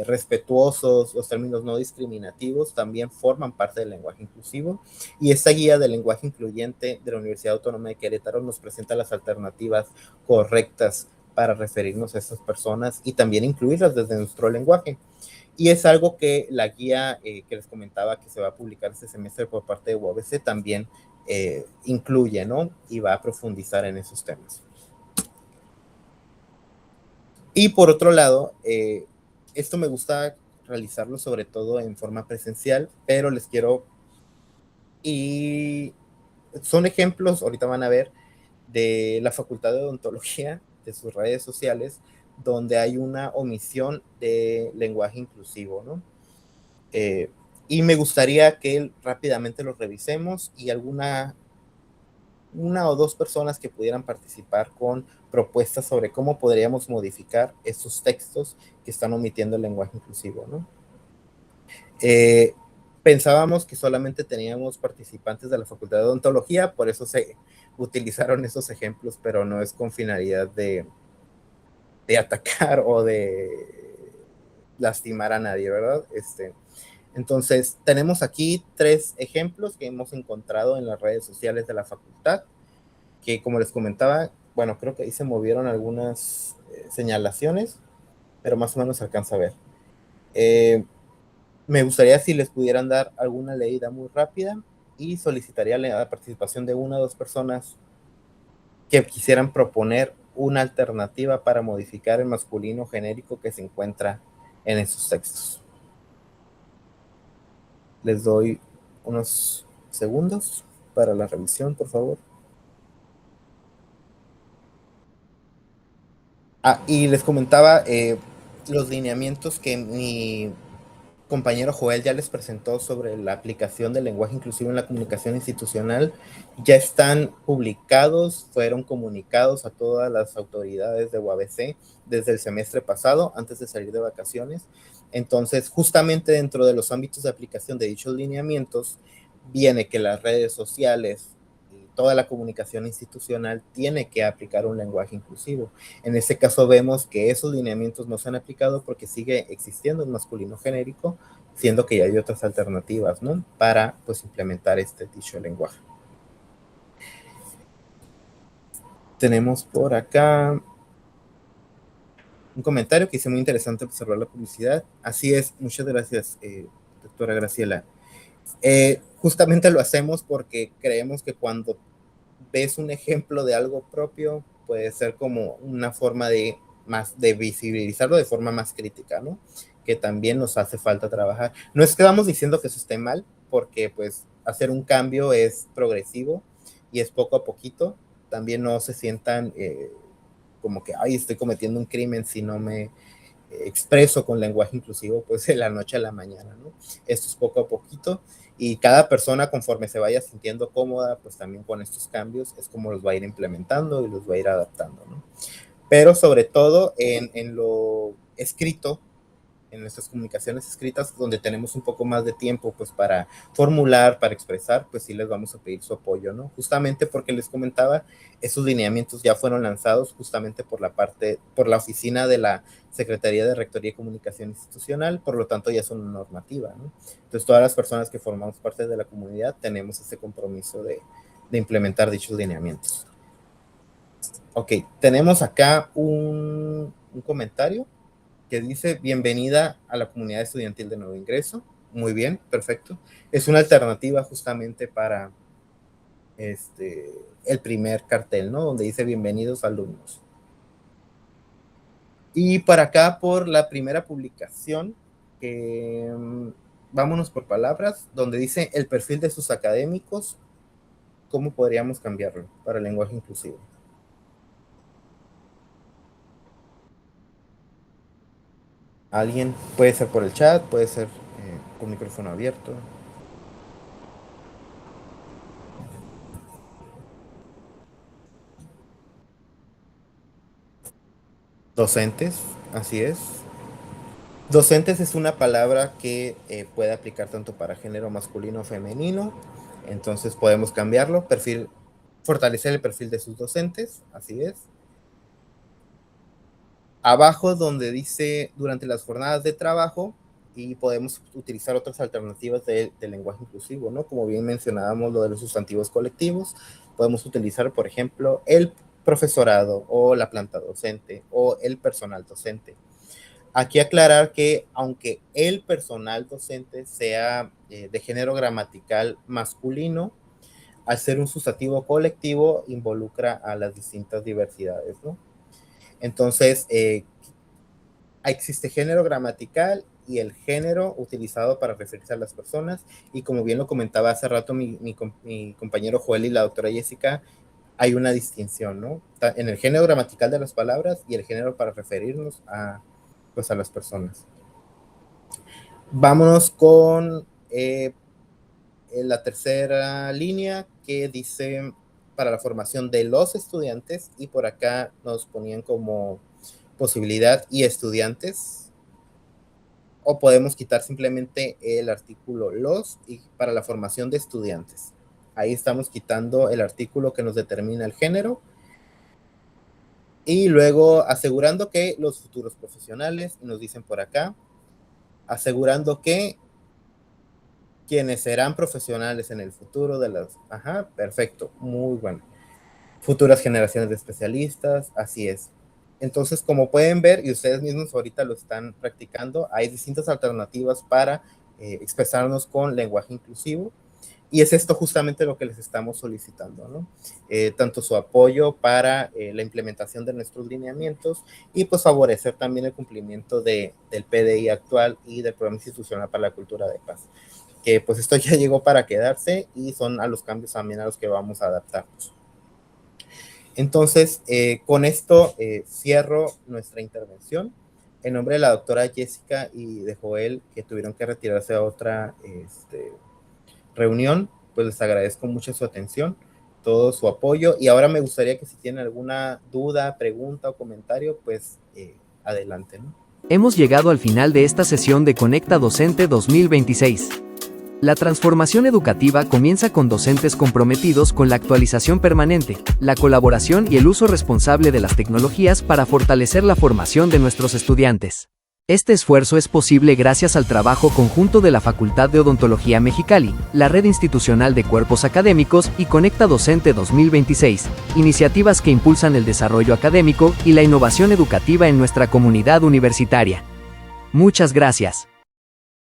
Speaker 6: respetuosos, los términos no discriminativos también forman parte del lenguaje inclusivo, y esta guía del lenguaje incluyente de la Universidad Autónoma de Querétaro nos presenta las alternativas correctas para referirnos a estas personas y también incluirlas desde nuestro lenguaje. Y es algo que la guía que les comentaba que se va a publicar este semestre por parte de UABC también incluye, ¿no? Y va a profundizar en esos temas. Y por otro lado, esto me gusta realizarlo sobre todo en forma presencial, pero les quiero, y son ejemplos, ahorita van a ver, de la Facultad de Odontología, de sus redes sociales, donde hay una omisión de lenguaje inclusivo, ¿no? Y me gustaría que rápidamente los revisemos y una o dos personas que pudieran participar con propuestas sobre cómo podríamos modificar esos textos que están omitiendo el lenguaje inclusivo, ¿no? Pensábamos que solamente teníamos participantes de la Facultad de Odontología, por eso se utilizaron esos ejemplos, pero no es con finalidad de atacar o de lastimar a nadie, ¿verdad? Entonces, tenemos aquí 3 ejemplos que hemos encontrado en las redes sociales de la facultad, que como les comentaba, bueno, creo que ahí se movieron algunas señalaciones, pero más o menos se alcanza a ver. Me gustaría si les pudieran dar alguna leída muy rápida y solicitaría la participación de 1 o 2 personas que quisieran proponer una alternativa para modificar el masculino genérico que se encuentra en esos textos. Les doy unos segundos para la revisión, por favor. Y les comentaba los lineamientos que mi compañero Joel ya les presentó sobre la aplicación del lenguaje inclusivo en la comunicación institucional. Ya están publicados, fueron comunicados a todas las autoridades de UABC desde el semestre pasado, antes de salir de vacaciones. Entonces, justamente dentro de los ámbitos de aplicación de dichos lineamientos, viene que las redes sociales y toda la comunicación institucional tiene que aplicar un lenguaje inclusivo. En este caso vemos que esos lineamientos no se han aplicado porque sigue existiendo el masculino genérico, siendo que ya hay otras alternativas, ¿no? Para, pues, implementar dicho lenguaje. Tenemos por acá un comentario que dice: muy interesante observar la publicidad. Así es, muchas gracias, doctora Graciela. Justamente lo hacemos porque creemos que cuando ves un ejemplo de algo propio, puede ser como una forma de visibilizarlo de forma más crítica, ¿no? Que también nos hace falta trabajar. No es que vamos diciendo que eso esté mal, porque pues hacer un cambio es progresivo y es poco a poquito. También no se sientan como que, ay, estoy cometiendo un crimen si no me expreso con lenguaje inclusivo, pues de la noche a la mañana, ¿no? Esto es poco a poquito, y cada persona, conforme se vaya sintiendo cómoda, pues también con estos cambios es como los va a ir implementando y los va a ir adaptando, ¿no? Pero sobre todo en lo escrito, en nuestras comunicaciones escritas, donde tenemos un poco más de tiempo pues para formular, para expresar, pues sí les vamos a pedir su apoyo, ¿no? Justamente porque les comentaba, esos lineamientos ya fueron lanzados justamente por la oficina de la Secretaría de Rectoría y Comunicación Institucional, por lo tanto ya son una normativa, ¿no? Entonces todas las personas que formamos parte de la comunidad tenemos ese compromiso de implementar dichos lineamientos. Ok, tenemos acá un comentario que dice: bienvenida a la comunidad estudiantil de nuevo ingreso. Muy bien, perfecto. Es una alternativa justamente para el primer cartel, ¿no? Donde dice: bienvenidos alumnos. Y para acá, por la primera publicación, vámonos por palabras, donde dice: el perfil de sus académicos, ¿cómo podríamos cambiarlo para el lenguaje inclusivo? Alguien, puede ser por el chat, puede ser con micrófono abierto. Docentes, así es. Docentes es una palabra que puede aplicar tanto para género masculino o femenino, entonces podemos cambiarlo. Fortalecer el perfil de sus docentes, así es. Abajo donde dice: durante las jornadas de trabajo, y podemos utilizar otras alternativas de lenguaje inclusivo, ¿no? Como bien mencionábamos lo de los sustantivos colectivos, podemos utilizar, por ejemplo, el profesorado o la planta docente o el personal docente. Aquí aclarar que aunque el personal docente sea de género gramatical masculino, al ser un sustantivo colectivo involucra a las distintas diversidades, ¿no? Entonces, existe género gramatical y el género utilizado para referirse a las personas. Y como bien lo comentaba hace rato mi compañero Joel y la doctora Jessica, hay una distinción, ¿no? En el género gramatical de las palabras y el género para referirnos a las personas. Vámonos con la tercera línea, que dice para la formación de los estudiantes, y por acá nos ponían como posibilidad y estudiantes, o podemos quitar simplemente el artículo los y para la formación de estudiantes. Ahí estamos quitando el artículo que nos determina el género, y luego asegurando que los futuros profesionales, y nos dicen por acá, asegurando que quienes serán profesionales en el futuro de las... Ajá, perfecto, muy bueno. Futuras generaciones de especialistas, así es. Entonces, como pueden ver, y ustedes mismos ahorita lo están practicando, hay distintas alternativas para expresarnos con lenguaje inclusivo, y es esto justamente lo que les estamos solicitando, ¿no? Tanto su apoyo para la implementación de nuestros lineamientos, y pues favorecer también el cumplimiento del PDI actual y del Programa Institucional para la Cultura de Paz. Que pues esto ya llegó para quedarse, y son a los cambios también a los que vamos a adaptarnos. Entonces, con esto cierro nuestra intervención. En nombre de la doctora Jessica y de Joel, que tuvieron que retirarse a otra reunión, pues les agradezco mucho su atención, todo su apoyo, y ahora me gustaría que si tienen alguna duda, pregunta o comentario, pues adelante, ¿no?
Speaker 1: Hemos llegado al final de esta sesión de Conecta Docente 2026. La transformación educativa comienza con docentes comprometidos con la actualización permanente, la colaboración y el uso responsable de las tecnologías para fortalecer la formación de nuestros estudiantes. Este esfuerzo es posible gracias al trabajo conjunto de la Facultad de Odontología Mexicali, la Red Institucional de Cuerpos Académicos y Conecta Docente 2026, iniciativas que impulsan el desarrollo académico y la innovación educativa en nuestra comunidad universitaria. Muchas gracias.